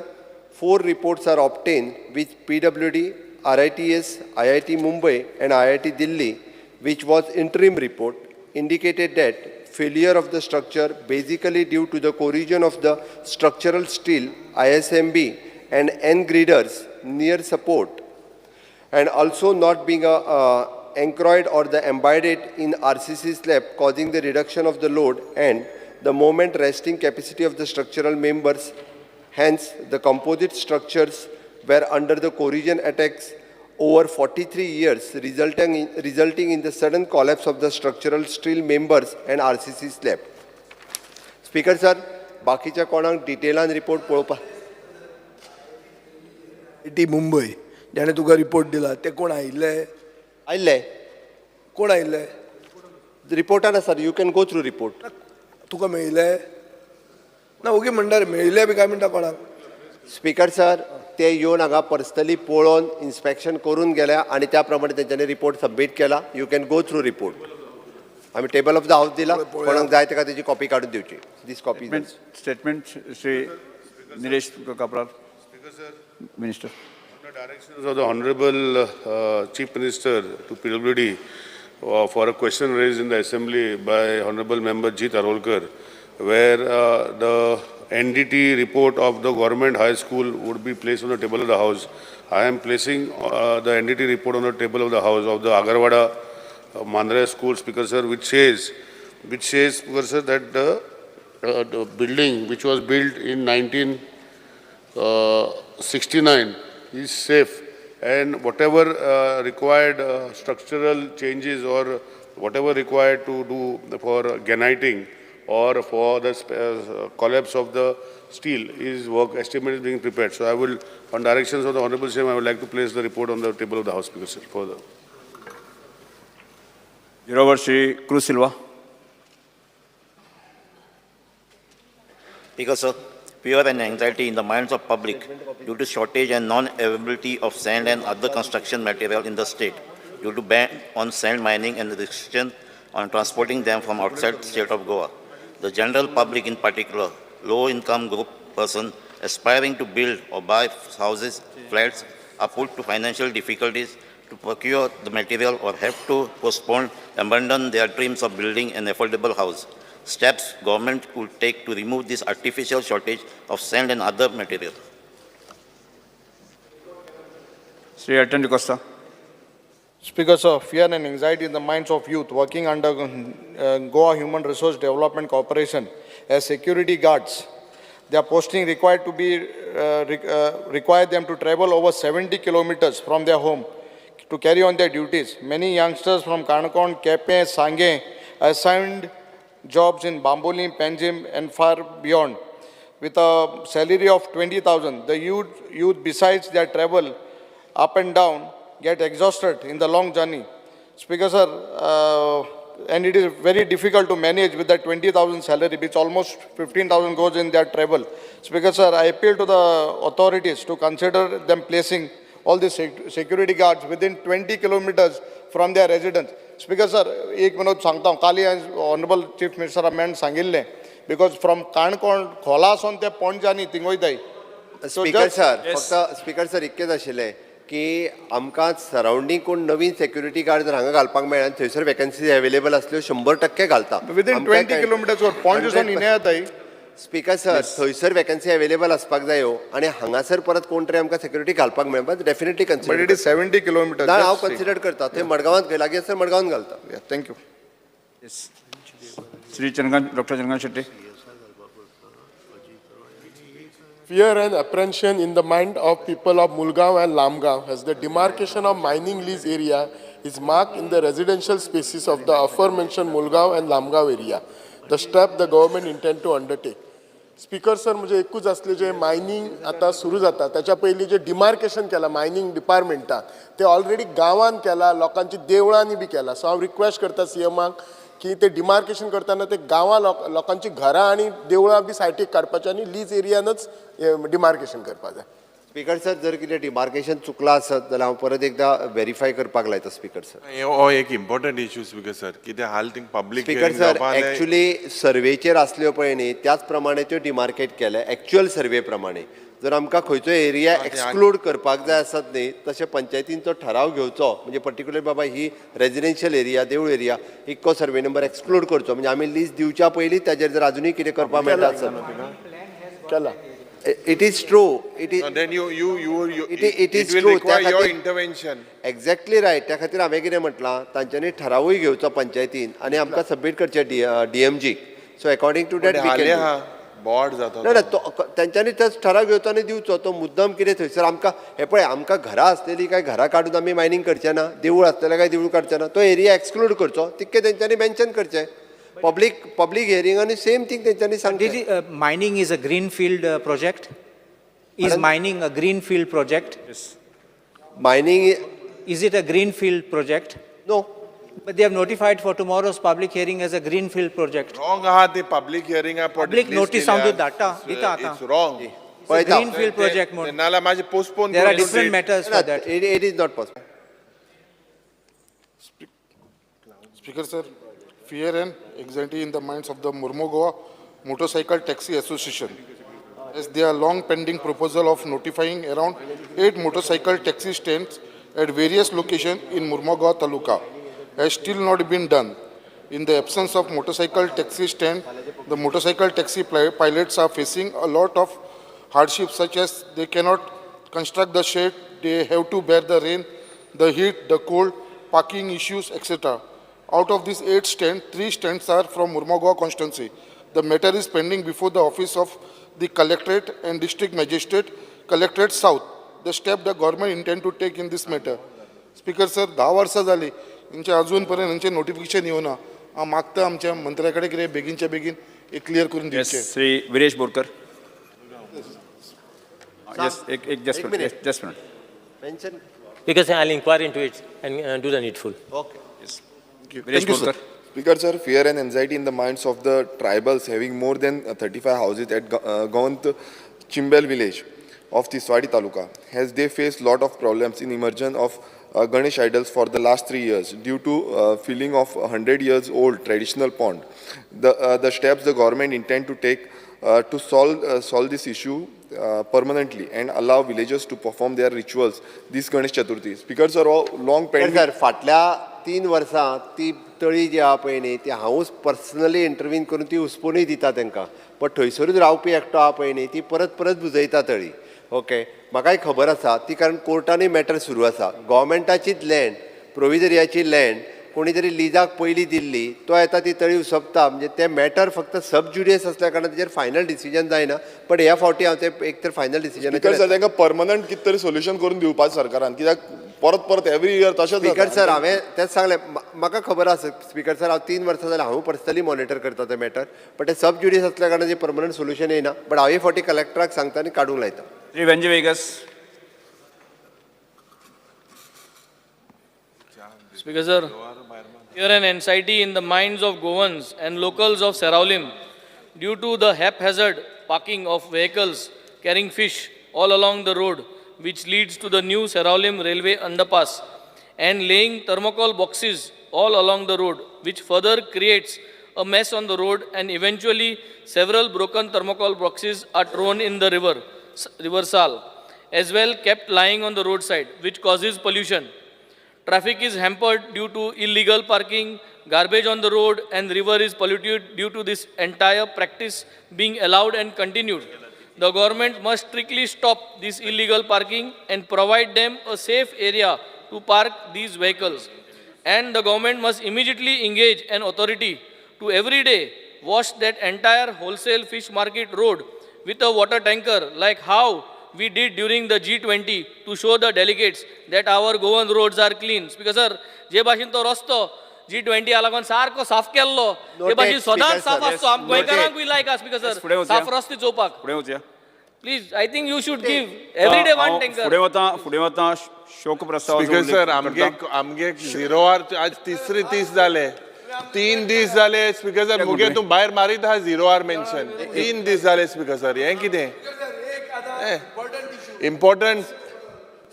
4 reports are obtained which PWD, RITS, IIT Mumbai and IIT Delhi, which was interim report, indicated that failure of the structure basically due to the corrosion of the structural steel ISMB and N girders near support and also not being anchored or the embedded in RCC slab causing the reduction of the load and the moment resting capacity of the structural members Hence, the composite structures were under the corrosion attacks over 43 years, resulting in the sudden collapse of the structural steel members and RCC slab. Speaker sir, बाकीच्या कोणाक डिटेलान report पळोवपा T Mumbai जाणे तुका report दिला ते कोण आयिल्ले आयिल्ले कोण आयिल्ले रिपोर्टान आसा you can go through report तुका मेळिल्ले ना ओके म्हणल्यार मेळिल्ले बी काय म्हणटा कोणाक स्पीकर सर ते येवन हांगा पर्सनली पळोवन इन्स्पेक्शन करून गेल्या आणि त्या प्रमाणे तेंच्यांनी रिपोर्ट सबमीट केला you can go through report आम्ही टेबल ऑफ द हाऊस दिला कोणाक जाय ताका तेजी कॉपी काढून दिवची this copy statement Shri Nilesh Cabral minister. Under directions of the Honorable Chief Minister to PWD for a question raised in the Assembly by Honorable Member G. Tarolkar, where the NDT report of the government high school would be placed on the table of the House. I am placing the NDT report on the table of the House of the Agarwada Mandra School, Speaker sir, which says, Speaker sir, that the building which was built in 1969 is safe, and whatever required structural changes or whatever required to do for graniting or for the collapse of the steel is work estimate is being prepared. So I will, on directions of the Honorable CM, I would like to place the report on the table of the House, Speaker sir, for the Honorable Shri Cruz Silva. Speaker sir, fear and anxiety in the minds of public due to shortage and non-availability of sand and other construction material in the state, due to ban on sand mining and restriction on transporting them from outside state of Goa. The general public in particular, low-income group person aspiring to build or buy houses, flats, are put to financial difficulties to procure the material or have to postpone, abandon their dreams of building an affordable house. Steps government would take to remove this artificial shortage of sand and other material. Shri Alton Costa. Speaker sir, fear and anxiety in the minds of youth working under Goa Human Resource Development Corporation as security guards. Their posting required to be require them to travel over 70 kilometers from their home to carry on their duties. Many youngsters from Karnakon, Kepe, Sange assigned jobs in Bamboli, Panjim and far beyond with a salary of 20,000. The youth besides their travel up and down get exhausted in the long journey. Speaker sir, and it is very difficult to manage with that 20,000 salary, which almost 15,000 goes in their travel. Speaker sir, I appeal to the authorities to consider them placing all the security guards within 20 kilometers from their residence. Speaker sir, एक minute सांगता हांव काली honourable chief minister मेळून सांगिल्लें because from Canacona खोलासून ते पणजानी thing वयताय. Speaker sir फक्त speaker sir इतकेच आशिल्लें की आमकां सरावंडींग कोण नवीन सेक्युरिटी गार्ड जर हांगा घालपाक मेळ्ळा आनी थंयसर वेकन्सी अवेलेबल आसल्यो 100% घालता विदिन 20 किलोमिटर्स पणजून इने येताय. स्पीकर सर थंयसर वेकन्सी अवेलेबल आसपाक जायो आनी हांगासर परत कोण तरी आमकां सेक्युरिटी घालपाक मेळपा definitely consider. But it is 70 kilometres. हांव कन्सिडर करता थंय मडगांवांत लागीं आसता मडगांवांत घालता. Thank you. Shri Dr. Changan Shetty. Fear and apprehension in the mind of people of Mulgaon and Lamgaon as the demarcation of mining lease area is marked in the residential spaces of the aforementioned Mulgaon and Lamgaon area. The step the government intend to undertake. Speaker sir म्हणजे एकूच असले जे mining आता सुरू जाता त्याच्या पयलीं जे डिमार्केशन केला मायनिंग डिपार्टमेंटान ते ऑलरेडी गांवांत केला लोकांची देवळांनी बी केला. सो हांव रिक्वेस्ट करता सीएमाक की ते डिमार्केशन करताना ते गांवां लोकांची घरां आनी देवळां बी सायटीक काडपाचें आनी लीज एरियानच डिमार्केशन करपाक जाय. स्पीकर सर जर कितें डिमार्केशन चुकलां आसत जाल्यार हांव परत एकदा व्हेरीफाय करपाक लायता स्पीकर सर. हो एक इम्पॉर्टंट इश्यू स्पीकर सर कितें हाल thing public speaker sir actually सर्वेचेर आसल्यो पळय न्ही त्याच प्रमाणे त्यो डिमार्केट केल्या एक्चुअल सर्वे प्रमाणे. जर आमकां खंयचो एरिया एक्सक्लूड करपाक जाय आसत न्ही तशें पंचायतींचो ठराव घेवचो म्हणजे पर्टिक्युलर बाबा ही रेजिडेन्शियल एरिया देवूळ area eco survey number exclude करचो म्हणजे आमी लीज दिवच्या पयलीं ताजेर जर अजुनूय कितें करपाक मेळटा आसत. केला. It is true. It is. No, then you it is will true. require your intervention. Exactly right. त्या खातीर हांवें कितें म्हटलां तांच्यांनी ठरावूय घेवचो पंचायतीन आनी आमकां सबमीट करचें DMG. So according to that बोवाड जाता ना तो तेंच्यांनी तेच ठराव घेवचो आनी दिवचो तो मुद्दम कितें थंयसर आमकां हे पळय आमकां घरां आसलेली काय घरां काडून आमी मायनींग करचें ना देवूळ आसलेलें काय देवूळ करचें ना तो एरिया एक्सक्लूड करचो तितकें तेंच्यांनी मेन्शन करचें पब्लीक हियरिंगांनी सेम थिंग तेंच्यांनी सांगचें Mining is a greenfield project? Is mining a greenfield project? Mining Is it a greenfield project? No But they have notified for tomorrow's public hearing as a greenfield project. Wrong आहा ती public हियरिंगा Public notice हांव धाडटा, दिता आतां. It's wrong It's a greenfield project म्हणून. नाल्यार माझे postpone There are different matters for that. It is not possible Speaker sir, fear and anxiety in the minds of the Murmugoa Motorcycle Taxi Association, as their long pending proposal of notifying around 8 motorcycle taxi stands at various locations in Murmugoa Taluka has still not been done. In the absence of motorcycle taxi stand, the motorcycle taxi pilots are facing a lot of hardships, such as they cannot construct the shed, they have to bear the rain, the heat, the cold, parking issues, etc. Out of these 8 stands, 3 stands are from Murmugoa constituency. The matter is pending before the office of the Collectorate and District Magistrate, Collectorate South. The step the government intend to take in this matter. Speaker sir, 10 वर्सां जाली यांचे अजूनपर्यंत यांचे notification येवना. हांव मागता आमच्या मंत्र्याकडे कितें बेगीनच्या बेगीन एक क्लियर करून दिवचें. Shri Viresh Borkar. Just a minute. Mention Because I'll inquire into it and do the needful. Okay Viresh Borkar. Speaker sir, fear and anxiety in the minds of the tribals having more than 35 houses at Gaunt Chimbel village of the Swadi Taluka, as they face lot of problems in immersion of Ganesh idols for the last 3 years due to filling of 100 years old traditional pond. The steps the government intend to take to solve this issue permanently and allow villagers to perform their rituals this Ganesh Chaturthi. Speakers are all long pending. Sir फाटल्या 3 वर्सां ती तळी जी आहा पळय न्ही ती हांवूच personally intervene करून ती हुस्पूनय दिता तांकां पण थंयसरूच रावपी एकटो आहा पळय न्ही ती परत परत बुजयता तळी ओके म्हाकाय खबर आसा ती कारण कोर्टानूय मॅटर सुरू आसा गोवमेंटाचीच लँड प्रोविजरियाची लँड कोणी तरी लिजाक पयली दिल्ली तो येता ती तळी उसपता म्हणजे ते मॅटर फक्त सब ज्युडियस असल्या कारणान तेजेर फायनल डिसिजन जायना बट ह्या फावटी हांव ते एक तर फायनल डिसिजनाचेर तांकां परमनंट कितें तरी सोल्युशन करून दिवपाचें सरकारान कित्याक परत परत एवरी इयर तशेंच स्पीकर सर हांवें तेच सांगलें म्हाका खबर आसा स्पीकर सर हांव 3 वर्सां जाल्यार हांव पर्सनली मॉनिटर करता ते मॅटर बट ते सब ज्युडियस असल्या कारणान जे परमनंट सोल्युशन येना बट हांव हे फावटी कलेक्टराक सांगता आनी काडूंक लायता Shri Venzy Viegas. Speaker sir, fear and anxiety in the minds of Goans and locals of Seraulim due to the haphazard parking of vehicles carrying fish all along the road, which leads to the new Seraulim railway underpass, and laying thermocol boxes all along the road, which further creates a mess on the road, and eventually several broken thermocol boxes are thrown in the river Sal, as well kept lying on the roadside, which causes pollution. Traffic is hampered due to illegal parking, garbage on the road, and river is polluted due to this entire practice being allowed and continued. The government must strictly stop this illegal parking and provide them a safe area to park these vehicles. And the government must immediately engage an authority to every day wash that entire wholesale fish market road with a water tanker, like how we did during the G20 to show the delegates that our Goan roads are clean. Speaker sir, जे भाशेन तो रस्तो G20 लागून सारको साफ केल्लो ते भाशेन सदांच साफ आसतो आम गोंयकारांकूय लायक आसा स्पीकर सर साफ रस्ते चोवपाक please I think you should give every day one tanker फुडें वता शोक प्रस्ताव. स्पीकर सर आमगे 0 आवर आज तिसरे दीस जाले 3 दीस जाले स्पीकर सर मुगे तूं भायर मारीत आहा 0 आवर मेन्शन 3 दीस जाले स्पीकर सर हें कितें इम्पॉर्टंट.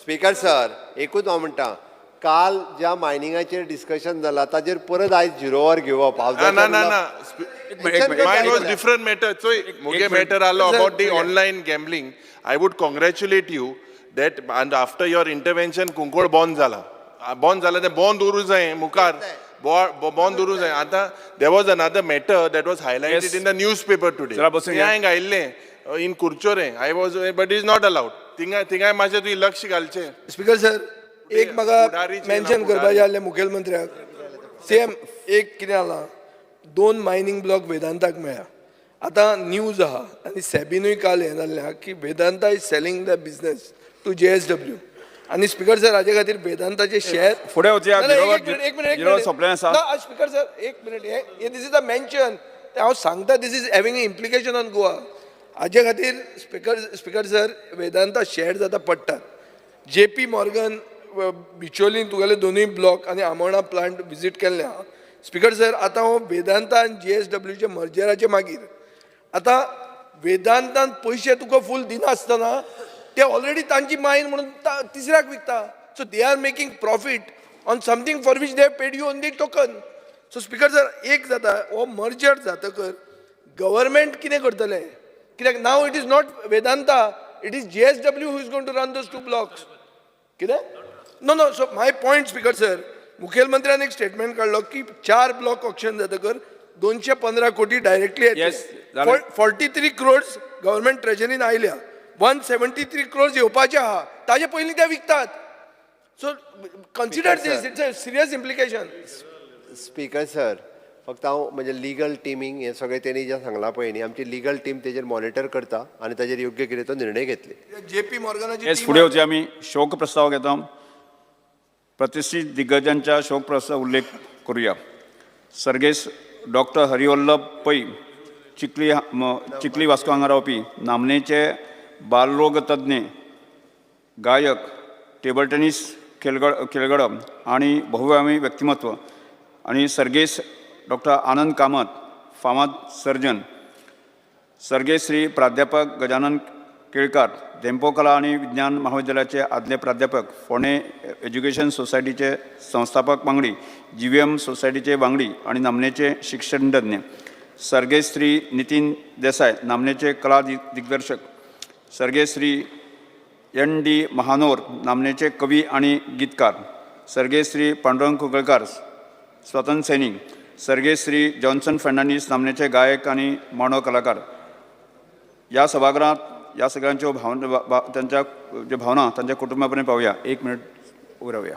स्पीकर सर एकूच हांव म्हणटा काल ज्या मायनिंगाचेर डिस्कशन जालां ताजेर परत आयज 0 आवर घेवप ना मायन वॉज डिफरंट मॅटर चोय मुगे मॅटर आलो about the online gambling. I would congratulate you that and after your intervention Cuncolim बंद जाला तें बंद उरूं जाय मुखार बंद उरूं जाय. आतां there was another matter that was highlighted in the newspaper today हांवें घायिल्लें in Curchorem I was but is not allowed थिंगाय मातशें तुवें लक्ष घालचें. स्पीकर सर एक म्हाका मेन्शन करपाचें आसलें मुखेलमंत्र्याक सेम एक कितें जालां 2 मायनींग ब्लॉक वेदांताक मेळ्ळा आतां न्यूज आहा आनी सॅबीनूय काल हें जाल्लें आहा की Vedanta is selling the business to JSW आनी स्पीकर सर हाजे खातीर वेदांताचे शेअर फुडें वचया एक सोंपलें आसा स्पीकर सर एक मिनिट हे दीस इज द मेन्शन हांव सांगता this is having implication on Goa हाजे खातीर स्पीकर सर वेदांता शेअर जाता पडटात JP मॉर्गन बिचोलीन तुगेले दोनूय ब्लॉक आनी आमोणा प्लांट विजीट केल्ले आहा स्पीकर सर आतां हांव वेदांता आनी JSWचे मर्जराचे मागीर आतां वेदांतान पयशे तुका फूल दिनासतना ते ऑलरेडी तांची मायन म्हणून तिसऱ्याक विकता so they are making profit on something for which they paid you on the token so speaker sir एक जाता हो मर्जर जातकर गव्हर्मेंट कितें करतले कित्याक now it is not Vedanta it is JSW who is going to run those 2 blocks कितें no so my point speaker sir मुखेलमंत्र्यान एक स्टेटमेंट काढलो की 4 ब्लॉक ऑक्शन जातकर 215 कोटी डायरेक्टली येतले 43 crores गव्हर्मेंट ट्रेजरीन आयल्या 173 crores येवपाचे आहा ताजे पयलीं ते विकतात so consider this it's a serious implication speaker sir फक्त हांव म्हणजे लिगल टिमींग हें सगळें तेणी जें सांगलां पळय न्ही आमची लिगल टीम तेजेर मॉनिटर करता आनी ताजेर योग्य कितें तो निर्णय घेतले JP मॉर्गनाची फुडें वचया आमी शोक प्रस्ताव घेता प्रतिष्ठीत दिग्गजांच्या शोक प्रस्ताव उल्लेख करूया सर्गेस डॉक्टर हरिवल्लभ पै चिखली वास्को हांगा रावपी नामनेचे बालरोग तज्ञ गायक टेबल टेनीस खेळगडो आनी बहुआयामी व्यक्तिमत्व आनी सर्गेस डॉक्टर आनंद कामत फामाद सर्जन सर्गेस श्री प्राध्यापक गजानन केळकार धेंपो कला आनी विज्ञान महाविद्यालयाचे आदले प्राध्यापक फोंडे एज्युकेशन सोसायटीचे संस्थापक वांगडी GVM सोसायटीचे वांगडी आनी नामनेचे शिक्षणतज्ञ सर्गेस श्री नितीन देसाय नामनेचे कला दिग्दर्शक सर्गेस श्री ND महानोर नामनेचे कवी आनी गीतकार सर्गेस श्री पांडुरंग कुंकळकार स्वातंत्र्य सैनीक सर्गेस श्री जॉन्सन फर्नांडीस नामनेचे गायक आनी मांडो कलाकार ह्या सभागृहांत ह्या सगळ्यांच्यो त्यांच्या ज्यो भावना तांच्या कुटुंबा पर्यंत पावया एक मिनिट उबे रावया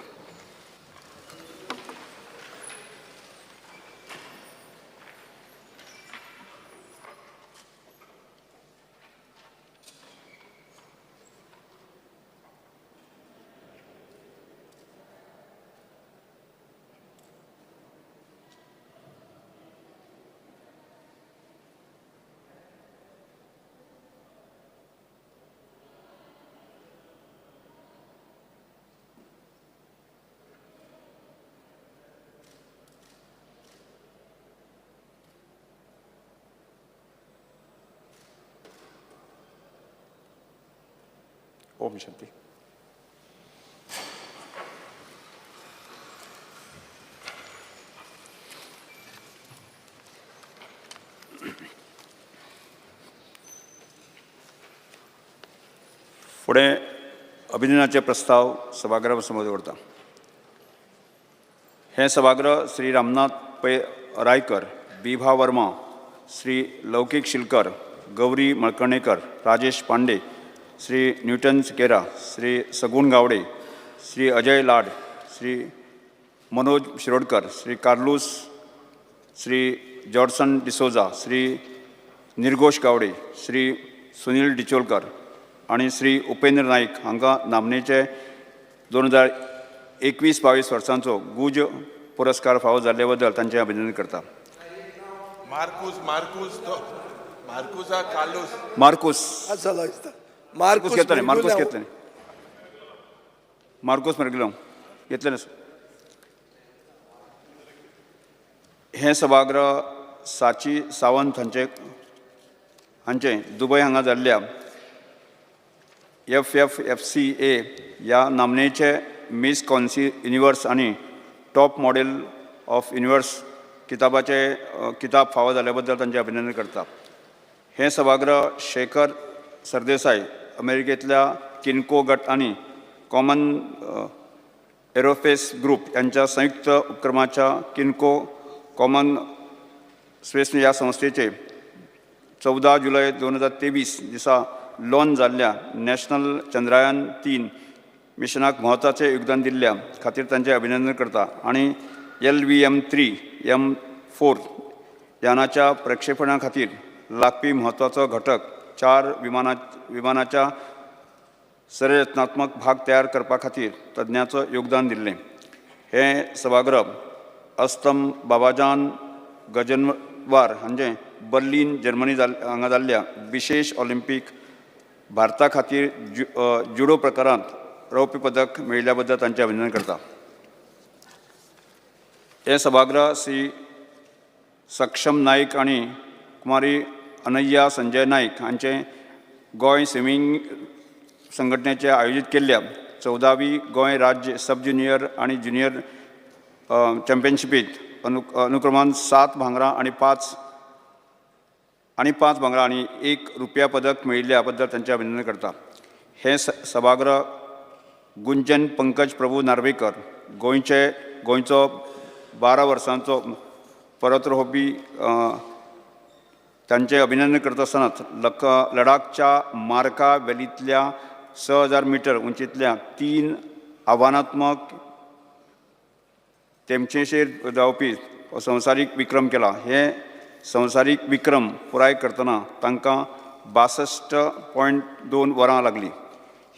ओम शांती फुडें अभिनंदनाचे प्रस्ताव सभागृहा समोर दवरता हे सभागृह श्री रामनाथ पै रायकर बिभा वर्मा श्री लौकिक शिलकर गौरी मळकर्णेकर राजेश पांडे श्री न्यूटन सिकेरा श्री सगुण गावडे श्री अजय लाड श्री मनोज शिरोडकर श्री कार्लूस श्री जॉर्सन डिसोजा श्री निर्घोश गावडे श्री सुनील डिचोलकर आणि श्री उपेंद्र नाईक हांकां नामनेचे 2021-22 वर्सांचो गुज पुरस्कार फावो जाल्ले बद्दल तांचें अभिनंदन करता मार्कूस घेतले मार्कूस मर्गिलो घेतले हे सभागृह साची सावंत हांचे दुबय हांगा जाल्ल्या FFFCA ह्या नामनेचे मिस कॉन्सी युनिवर्स आनी टॉप मॉडेल ऑफ युनिवर्स किताब फावो जाल्ल्या बद्दल तांचें अभिनंदन करता हे सभागृह शेखर सरदेसाय अमेरिकेंतल्या किनको गट आनी कॉमन एरोस्पेस ग्रुप यांच्या संयुक्त उपक्रमाच्या किनको कॉमन स्पेस ह्या संस्थेचे 14 जुलै 2023 दिसा लॉन्च जाल्ल्या नॅशनल चंद्रयान-3 मिशनाक म्हत्वाचें योगदान दिल्ल्या खातीर तांचें अभिनंदन करता आनी LVM-3 M4 यानाच्या प्रक्षेपणा खातीर लागपी म्हत्वाचो घटक 4 विमानाच्या संरचनात्मक भाग तयार करपा खातीर तज्ञांचो योगदान दिल्लें. हे सभागृह अस्तम बाबाजान गजनवार हांचे बर्लिन जर्मनी हांगा जाल्ल्या विशेष ऑलिंपीक भारता खातीर जुडो प्रकारांत रौप्य पदक मेळिल्ल्या बद्दल तांचे अभिनंदन करता. हे सभागृह श्री सक्षम नाईक आणि कुमारी अनय्या संजय नाईक हांचे गोंय स्विमींग संघटनेचे आयोजीत केल्ल्या 14वी गोंय राज्य सब ज्युनियर आणि ज्युनियर चॅम्पियनशिपीत अनुक्रमान 7 भांगरां आणि 5 भांगरां आणि 1 रुपया पदक मेळिल्ल्या बद्दल तांचे अभिनंदन करता. हे सभागृह गुंजन पंकज प्रभू नार्वेकर गोंयचो 12 वर्सांचो परत होबी तांचे अभिनंदन करता आसतनाच लडाखच्या मार्का व्हॅलींतल्या 6000 मिटर उंचींतल्या 3 आव्हानात्मक तेमचेर जावपी संवसारीक विक्रम केला. हे संवसारीक विक्रम पुराय करतना तांकां 62.2 वरां लागलीं.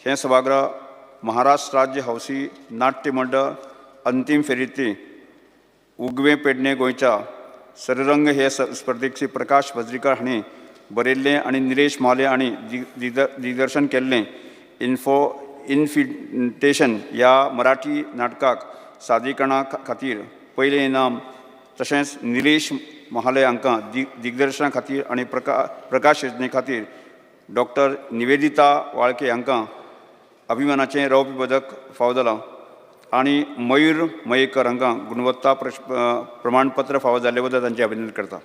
हे सभागृह महाराष्ट्र राज्य हौसी नाट्य मंडळ अंतीम फेरींतली उगवे पेडणे गोंयच्या सररंग हे स्पर्धेक श्री प्रकाश वज्रीकर हांणी बरयल्लें आणि निलेश माले हांणी दिग्दर्शन केल्लें इन्फिटेशन ह्या मराठी नाटकाक सादरीकरणा खातीर पयलें इनाम तशेंच निलेश महाले हांकां दिग्दर्शना खातीर आणि प्रकाश योजने खातीर डॉक्टर निवेदिता वाळके हांकां अभिमानाचें रौप्य पदक फावो जालां आणि मयूर मयेकर हांकां गुणवत्ता प्रमाणपत्र फावो जाल्ले बद्दल तांचे अभिनंदन करता.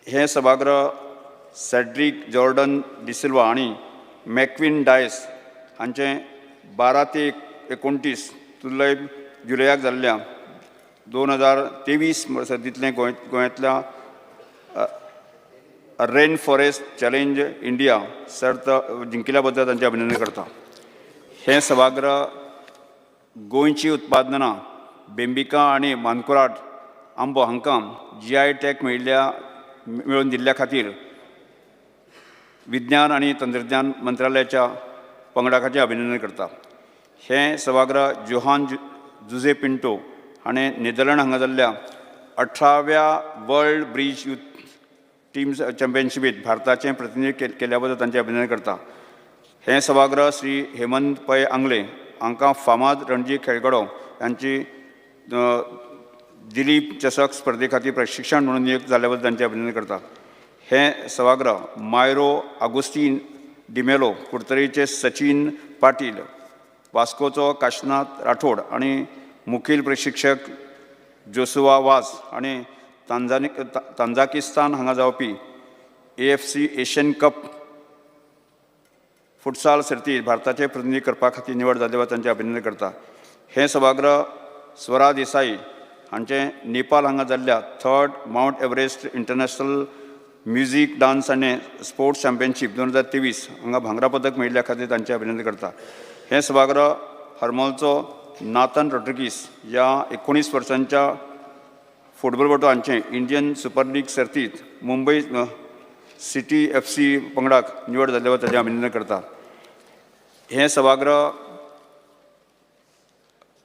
हे सभागृह सेड्रिक जॉर्डन डिसिल्वा आणि मॅक्विन डायस हांचे 12 ते 29 जुलयाक जाल्ल्या 2023 सर्तींतले गोंयांतल्या रेन फॉरेस्ट चॅलेंज इंडिया सर्त जिंकिल्ल्या बद्दल तांचे अभिनंदन करता. हे सभागृह गोंयची उत्पादनां बेंबिका आणि मानकुराद आंबो हांकां GI टॅग मेळोवन दिल्ल्या खातीर विज्ञान आणि तंत्रज्ञान मंत्रालयाच्या पंगडाकाचें अभिनंदन करता. हे सभागृह जोहान जुझे पिंटो हाणें नेदरलँड हांगा जाल्ल्या 18व्या वर्ल्ड ब्रिज यूथ टीम चॅम्पियनशिपीत भारताचें प्रतिनिधित्व केल्या बद्दल तांचे अभिनंदन करता. हे सभागृह श्री हेमंत पै आंगले हांकां फामाद रणजी खेळगडो यांची दिलीप चषक स्पर्धे खातीर प्रशिक्षण म्हणून नियुक्त जाल्ल्या बद्दल तांचे अभिनंदन करता. हे सभागृह मायरो आगोस्तीन डिमेलो कुडतरेचे सचिन पाटील वास्कोचो काशनाथ राठोड आणि मुखेल प्रशिक्षक जोसुआ वास आणि तांजाकिस्तान हांगा जावपी AFC एशियन कप फुटसाल सर्तीत भारताचे प्रतिनिधी करपा खातीर निवड जाल्ले वा तांचे अभिनंदन करता. हे सभागृह स्वरा देसाई हांचे नेपाळ हांगा जाल्ल्या 3rd mount Everest international music dance आनी स्पोर्ट्स चॅम्पियनशीप 2023 हांगा भांगरा पदक मेळिल्ल्या खातीर तांचे अभिनंदन करता. हे सभागृह हरमलचो नाथन रॉड्रिगीस ह्या 19 वर्सांच्या फुटबॉलपटू हांचे इंडियन सुपर लीग सर्तीत मुंबई सिटी FC पंगडाक निवड जाल्ले वा ताचें अभिनंदन करता. हे सभागृह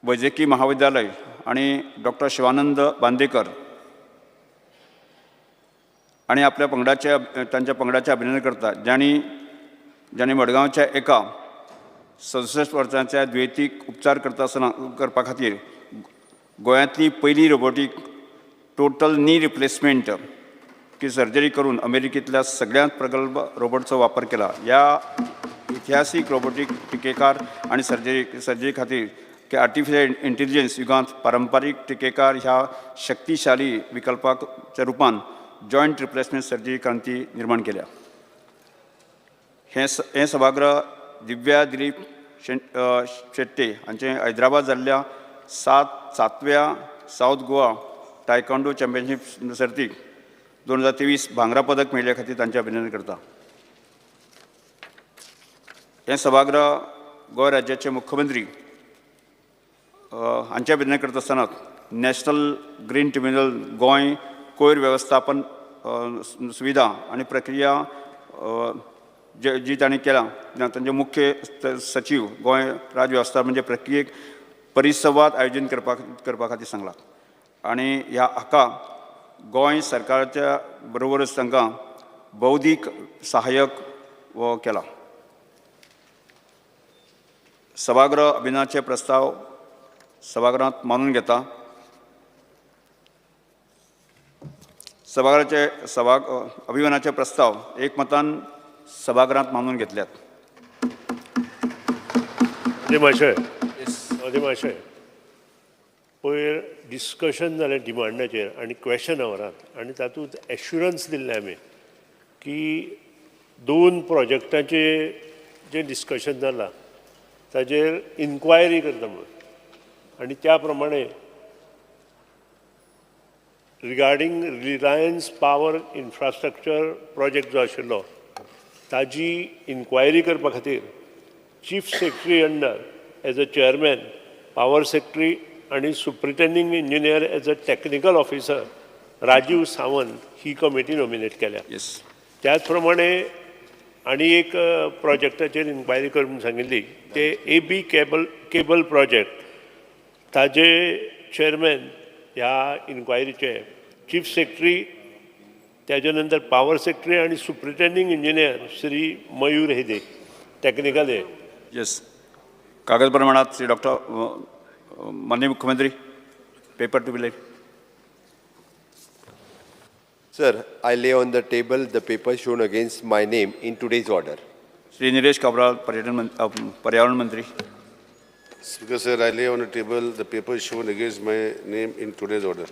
वैजकी महाविद्यालय आणि डॉक्टर शिवानंद बांदेकर आणि आपल्या तांच्या पंगडाचे अभिनंदन करता ज्यांनी मडगांवच्या एका 67 वर्सांच्या दुयेंतीक उपचार करपा खातीर गोंयांतली पयली रोबोटीक टोटल नी रिप्लेसमेंट की सर्जरी करून अमेरिकेंतल्या सगळ्यांत प्रगल्भ रोबोटचो वापर केला. ह्या इतिहासीक रोबोटीक टिकेकार आणि सर्जरी खातीर आर्टिफिशियल इंटेलिजन्स युगांत पारंपारीक टिकेकार ह्या शक्तिशाली विकल्पाच्या रुपान जॉयंट रिप्लेसमेंट सर्जरी क्रांती निर्माण केल्या. हे सभागृह दिव्या दिलीप शेट्टे हांचे हैदराबाद जाल्ल्या 7व्या साऊथ गोवा टायकांडो चॅम्पियनशीप सर्तीक 2023 भांगरा पदक मेळिल्ल्या खातीर तांचे अभिनंदन करता. हे सभागृह गोंय राज्याचे मुख्यमंत्री हांचे अभिनंदन करता आसतना नॅशनल ग्रीन ट्रिब्युनल गोंय कोयर वेवस्थापन सुविधा आणि प्रक्रिया जी तांणी केला तांचे मुख्य सचिव गोंय राज्यवेवस्था म्हणजे प्रक्रियेक परिसंवाद आयोजन करपा खातीर सांगला आणि हाका गोंय सरकाराच्या बरोबरच तांकां बौद्धीक सहाय्यक केला. सभागृह अभियानाचे प्रस्ताव सभागृहात मानून घेता. अभियानाचे प्रस्ताव एकमतान सभागृहात मानून घेतल्यात. मातशें पयर डिस्कशन जालें डिमांडाचेर आनी क्वेश्चन आवरांत आनी तातूंत एश्युरन्स दिल्लें आमी की 2 प्रोजेक्टांचे जें डिस्कशन जालां ताजेर इन्क्वायरी करता म्हणून आनी त्या प्रमाणे regarding Reliance power infrastructure project जो आशिल्लो ताजी इन्क्वायरी करपा खातीर chief secretary under as a chairman power secretary आनी superintending engineer as a technical officer Rajiv Sawant ही कमिटी नॉमिनेट केल्या. त्याच प्रमाणे आनी एक प्रोजेक्टाचेर इन्क्वायरी करून सांगिल्ली ते AB केबल प्रोजेक्ट ताजे चेअरमॅन ह्या इन्क्वायरीचे चीफ सेक्रेटरी त्याच्या नंतर पावर सेक्रेटरी आणि superintending engineer Shri Mayur Hede technical हे. येस. कागद प्रमाणात श्री डॉक्टर माननीय मुख्यमंत्री paper to be laid. Sir, I lay on the table the paper shown against my name in today's order. Shri Nilesh Cabral पर्यावरण मंत्री. Speaker sir, I lay on the table the paper shown against my name in today's order.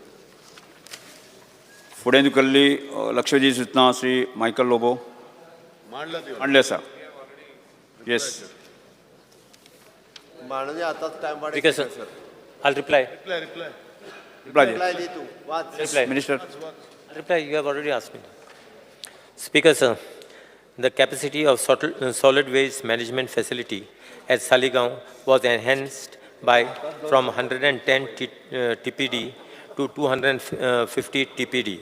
फुडें धुकल्ली लक्षवेधी सूचना Shri Michael Lobo मांडले आसा. Yes. Speaker sir, I'll reply. Minister. Reply, you have already asked me. Speaker sir, the capacity of solid waste management facility at Saligaon was enhanced from 110 TPD to 250 TPD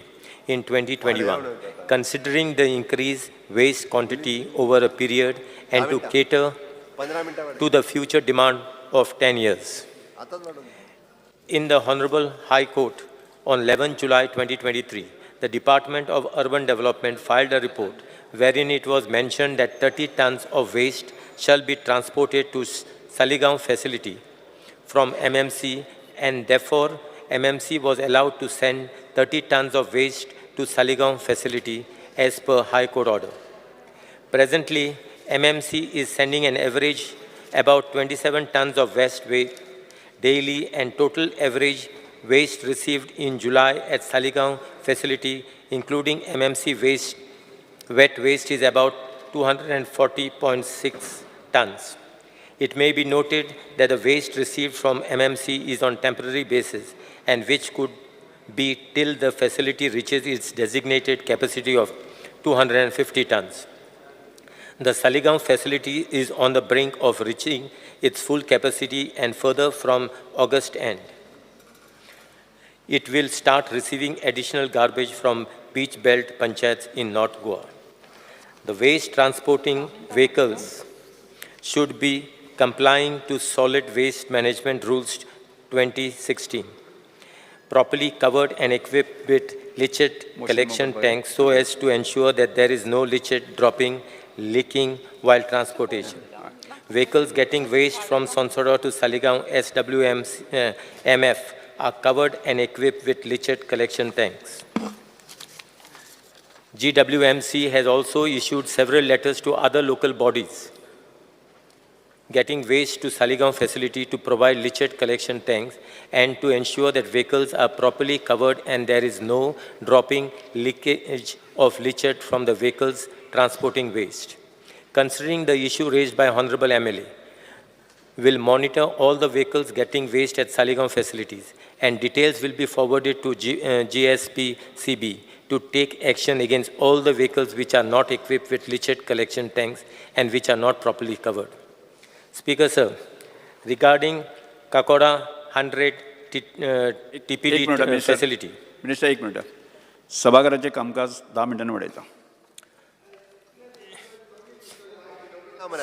in 2021, considering the increased waste quantity over a period and to cater to the future demand of 10 years. In the Honorable High Court on 11 July 2023, the Department of Urban Development filed a report wherein it was mentioned that 30 tons of waste shall be transported to Saligaon facility from MMC, and therefore MMC was allowed to send 30 tons of waste to Saligaon facility as per High Court order. Presently, MMC is sending an average about 27 tons of waste daily, and total average waste received in July at Saligaon facility, including MMC waste, wet waste, is about 240.6 tons. It may be noted that the waste received from MMC is on temporary basis and which could be till the facility reaches its designated capacity of 250 tons. The Saligaon facility is on the brink of reaching its full capacity, and further from August end, it will start receiving additional garbage from beach belt panchayats in North Goa. The waste transporting vehicles should be complying to solid waste management rules 2016, properly covered and equipped with leachate collection tanks so as to ensure that there is no leachate dropping, leaking while transportation. Vehicles getting waste from Sonsora to Saligaon SWMF are covered and equipped with leachate collection tanks. GWMC has also issued several letters to other local bodies getting waste to Saligaon facility to provide leachate collection tanks and to ensure that vehicles are properly covered and there is no dropping leakage of leachate from the vehicles transporting waste. Considering the issue raised by Honorable MLA, will monitor all the vehicles getting waste at Saligaon facilities, and details will be forwarded to GSPCB to take action against all the vehicles which are not equipped with leachate collection tanks and which are not properly covered. Speaker sir, regarding Kakoda 100 TPD facility. Minister, एक minute. सभागृहाचे कामकाज 10 मिनिटांनी वाडयता.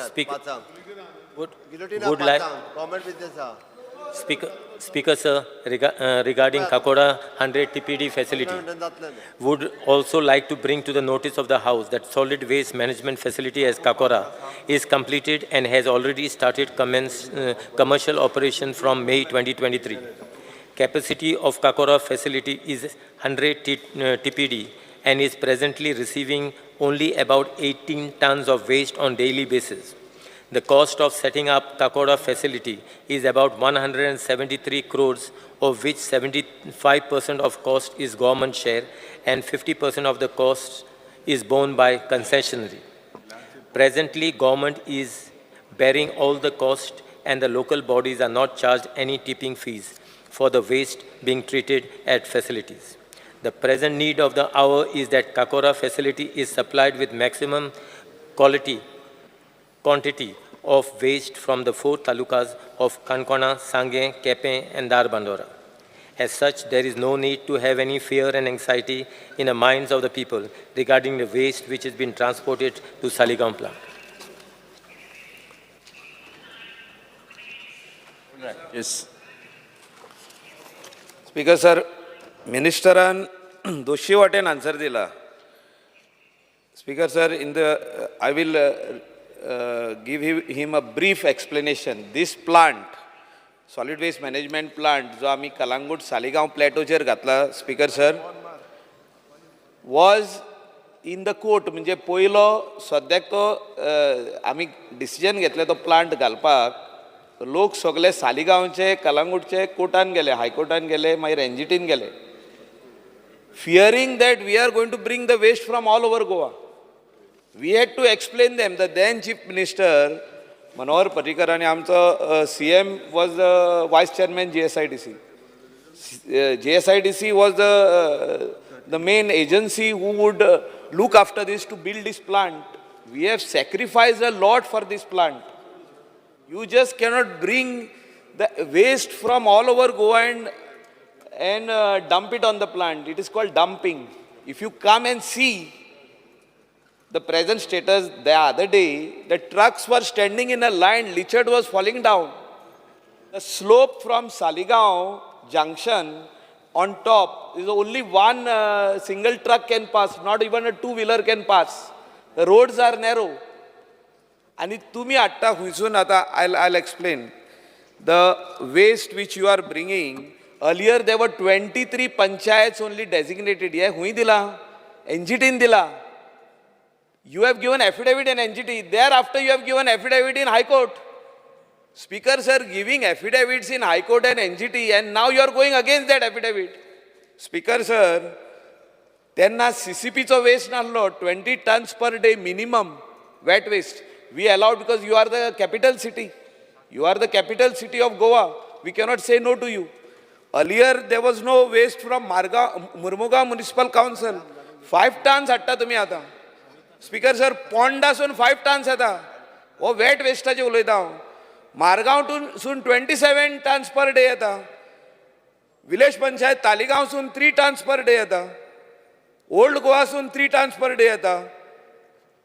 Speaker, गिलोटिना would like- comment business हा Speaker sir, regarding Kakora 100 TPD facility, would also like to bring to the notice of the House that solid waste management facility as Kakora is completed and has already started commercial operation from May 2023. Capacity of Kakora facility is 100 TPD and is presently receiving only about 18 tons of waste on daily basis. The cost of setting up Kakora facility is about 173 crores, of which 75% of cost is government share and 50% of the cost is borne by concessionary. Presently, government is bearing all the cost and the local bodies are not charged any tipping fees for the waste being treated at facilities. The present need of the hour is that Kakora facility is supplied with maximum quantity of waste from the 4 talukas of Kankona, Sange, Kepe and Darbandora. As such, there is no need to have any fear and anxiety in the minds of the people regarding the waste which has been transported to Saligaon plant. Yes. Speaker sir, मिनिस्टरान दोशी वाटेन answer दिला. Speaker sir, I will give him a brief explanation. This plant, solid waste management plant, जो आम्ही कलांगूट सालिगांव प्लॅटोचेर घातला, speaker sir, was in the court. म्हणजे पयलो सद्याक तो आम्ही डिसिजन घेतले तो प्लांट घालपाक. लोक सगळे सालिगांवचे कलांगूटचे कोर्टान गेले, हायकोर्टान गेले, मागीर एनजीटीन गेले. Fearing that we are going to bring the waste from all over Goa. We had to explain them. The then Chief Minister, Manohar Parrikar, and आमचो CM was the Vice Chairman JSIDC. JSIDC was the main agency who would look after this to build this plant. We have sacrificed a lot for this plant. You just cannot bring the waste from all over Goa and dump it on the plant. It is called dumping. If you come and see the present status, the other day, the trucks were standing in a line, lichard was falling down. The slope from Saligaon junction on top is only one single truck can pass, not even a two-wheeler can pass. The roads are narrow. And तुम्ही आत्ता हुयसून आता I'll explain. The waste which you are bringing, earlier there were 23 panchayats only designated. Yeah, हुई दिला, NGT दिला. You have given affidavit in NGT. Thereafter you have given affidavit in High Court. Speakers are giving affidavits in High Court and NGT, and now you are going against that affidavit. Speaker sir, त्यांना CCPचो waste नासलो 20 tons per day minimum wet waste. We allowed because you are the capital city. You are the capital city of Goa. We cannot say no to you. Earlier there was no waste from Murmugaon Municipal Council. 5 tons hatta तुम्ही आता. Speaker sir, पोंडासून 5 tons येता. हो wet wasteचे उलयता हांव. मारगांवसून 27 tons per day येता. Village panchayat तालिगांवसून 3 tons per day येता. ओल्ड गोवासून 3 tons per day येता.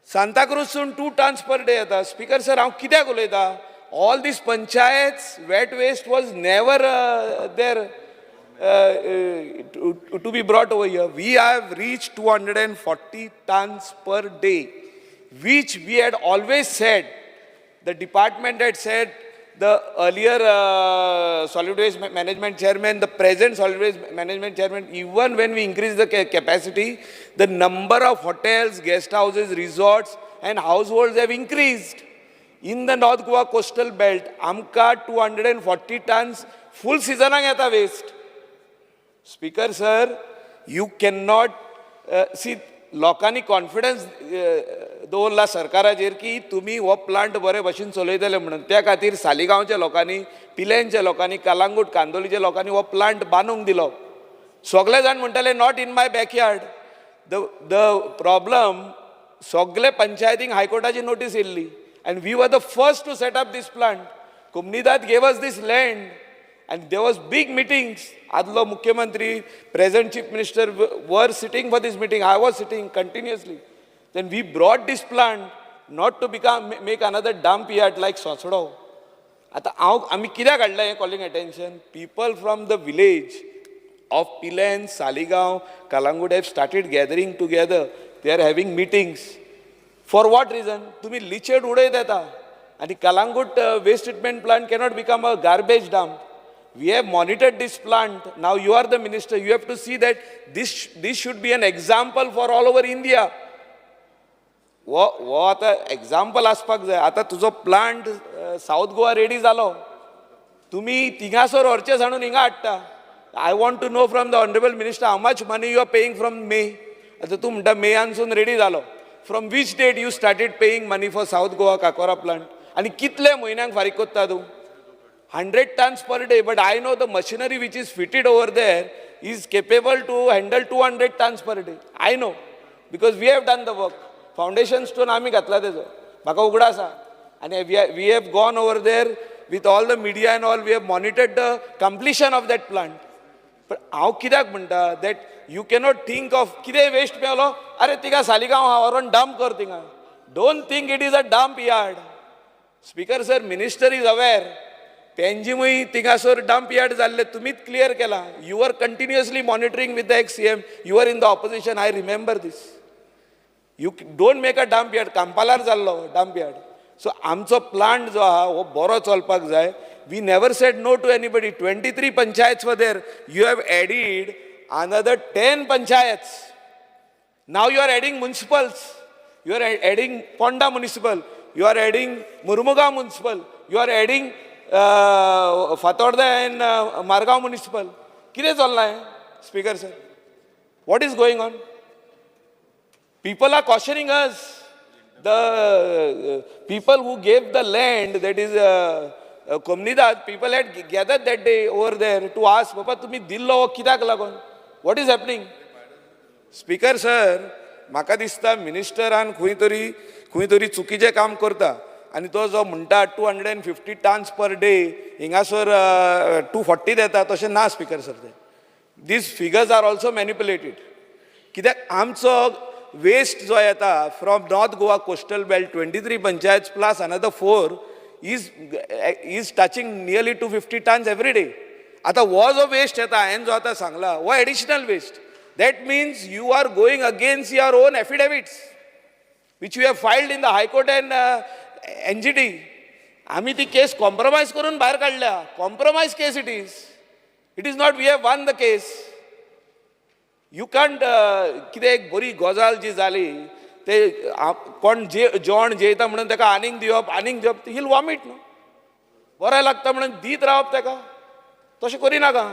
सांताक्रूजसून 2 tons per day येता. स्पीकर सर, हांव कित्याक उलयता? All these panchayats, wet waste was never there to be brought over here. We have reached 240 tons per day, which we had always said. The department had said, the earlier solid waste management chairman, the present solid waste management chairman, even when we increase the capacity, the number of hotels, guest houses, resorts and households have increased. In the North Goa coastal belt, amka 240 tons full season yeta waste. Speaker sir, you cannot see लोकांनी confidence दवरला सरकाराचेर की तुम्ही हो plant बरे भशेन चलयतले म्हणून. त्या खातीर सालिगांवच्या लोकांनी, पिलेंच्या लोकांनी, कालांगूट कांदोलीच्या लोकांनी हो प्लांट बांदूंक दिलो. सगळे जाण म्हणटाले not in my backyard. The problem सगळे पंचायतींक हायकोर्टाची notice येयल्ली. And we were the first to set up this plant. Kumnidat gave us this land And there was big meetings. Adlo Mukhyamantri, present Chief Minister were sitting for this meeting. I was sitting continuously. Then we brought this plant not to make another dump yard like Sosodo. आता आम्ही कित्याक हाडलें हें calling attention people from the village of Pilerne Saligao Calangute have started gathering together they are having meetings for what reason तुम्ही leachate उडयत येता आनी Calangute waste treatment plant cannot become a garbage dump we have monitored this plant now you are the minister you have to see that this should be an example for all over India वो आतां example आसपाक जाय आतां तुजो plant south Goa ready जालो तुमी थिंगासर व्हरचे सांडून हिंगा हाडटा I want to know from the honourable minister how much money you are paying from May आतां तूं म्हणटा मेयानसून रेडी जालो from which date you started paying money for south Goa Cacora plant आनी कितले म्हयन्यांक फारीक कोत्ता तूं 100 tons per day but I know the machinery which is fitted over there is capable to handle 200 tons per day I know because we have done the work foundation stone आम्ही घातला तेजो म्हाका उगडा आसा आनी we have gone over there with all the media and all we have monitored the completion of that plant पण हांव कित्याक म्हणटा that you cannot think of कितें वेस्ट मेळलो अरे तिका सालिगांव हा व्हरोन डंप कर थिंगा don't think it is a dump yard speaker sir minister is aware पेंजीमूय थिंगासर डंप यार्ड जाल्ले तुमीच क्लियर केला you are continuously monitoring with the ex CM you are in the opposition I remember this you don't make a dump yard कांपालार जाल्लो dump yard so आमचो plant जो आहा हो बरो चलपाक जाय we never said no to anybody 23 panchayats वर there you have added another 10 panchayats now you are adding municipals you are adding Ponda municipal you are adding Mormugao municipal you are adding Fatorda end Margao municipal कितें चल्लां हें speaker sir what is going on People are cautioning us. The people who gave the land, that is Comunidad, people had gathered that day over there to ask, Papa, तुम्ही दिल्लो कित्याक लागून? What is happening? Speaker sir, म्हाका दिसता मिनिस्टरान खंय तरी चुकीचें काम करता आनी तो जो म्हणटा 250 tons per day हिंगासर 240 देता तशें ना स्पीकर सर ते दीस फिगर्स आर ऑल्सो मॅनिपुलेटेड कित्याक आमचो वेस्ट जो येता from north Goa coastal belt 23 panchayat plus another 4 is touching nearly 250 tons every day आता वो जो वेस्ट येता हांवें जो आतां सांगला वो additional waste that means you are going against your own affidavits which you have filed in the high court and NGT आम्ही ती केस कॉम्प्रोमाइज करून भायर काडल्या compromise case it is not we have won the case you can't कितें एक बरी गजाल जी जाली ते कोण जेवण जेयता म्हणून ताका आनीक दिवप हील वॉमीट न्हू बरें लागता म्हणून दीत रावप ताका तशें करिनाका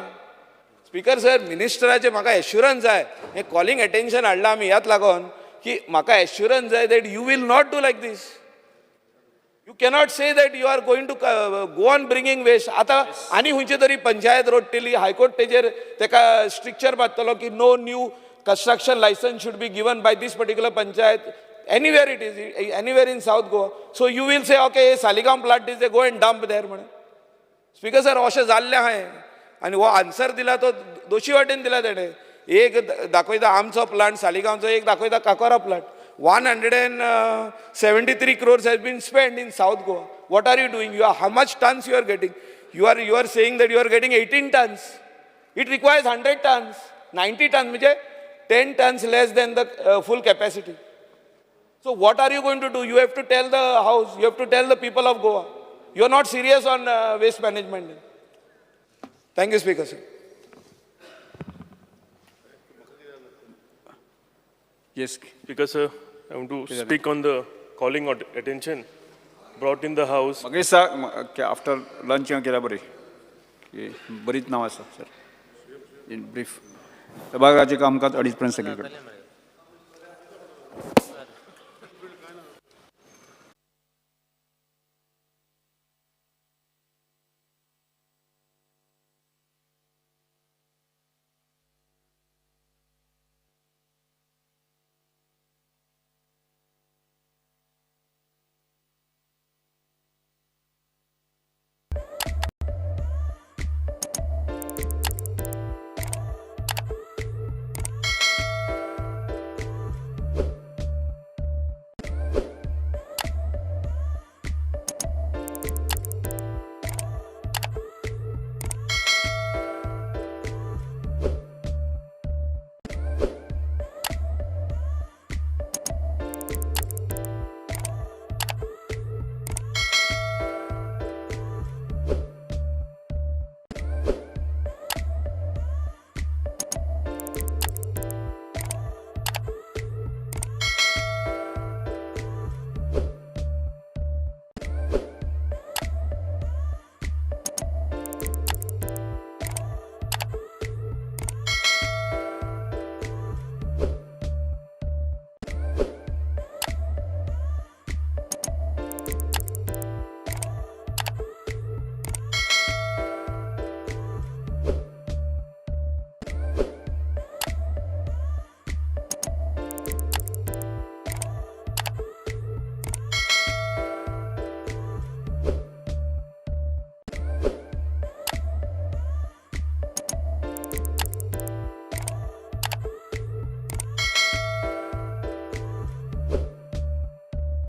स्पीकर सर मिनिस्टराचे म्हाका एश्युरन्स जाय हें कॉलिंग अटेंशन हाडलां आमी ह्यात लागून की म्हाका एश्युरन्स जाय that you will not do like this you cannot say that you are going to go on bringing waste आतां आनी खंयची तरी पंचायत रोडटली हायकोर्ट तेजेर ताका स्ट्रिक्चर बांदतलो की no new construction license should be given by this particular panchayat anywhere it is anywhere in South Goa so you will say okay Saligam plant is they go and dump there म्हणून speaker sir अशें जाल्लें आहाय आनी हो answer दिला तो दोशी वाटेन दिला तेणें एक दाखयता आमचो प्लांट सालिगांवचो एक दाखयता काकोरा plant 173 crores has been spent in South Goa. What are you doing? How much tons you are getting? You are saying that you are getting 18 tons. It requires 100 tons, 90 tons, which is 10 tons less than the full capacity. So what are you going to do? You have to tell the house, you have to tell the people of Goa. You are not serious on waste management. Thank you, Speaker, sir. Yes. Speaker, sir, I want to speak on the calling attention brought in the house. After lunch केल्या बरी बरीच नांव आसा sir in brief सभागृहाचें कामकाज 2:30 पर्यंत सगळीकडे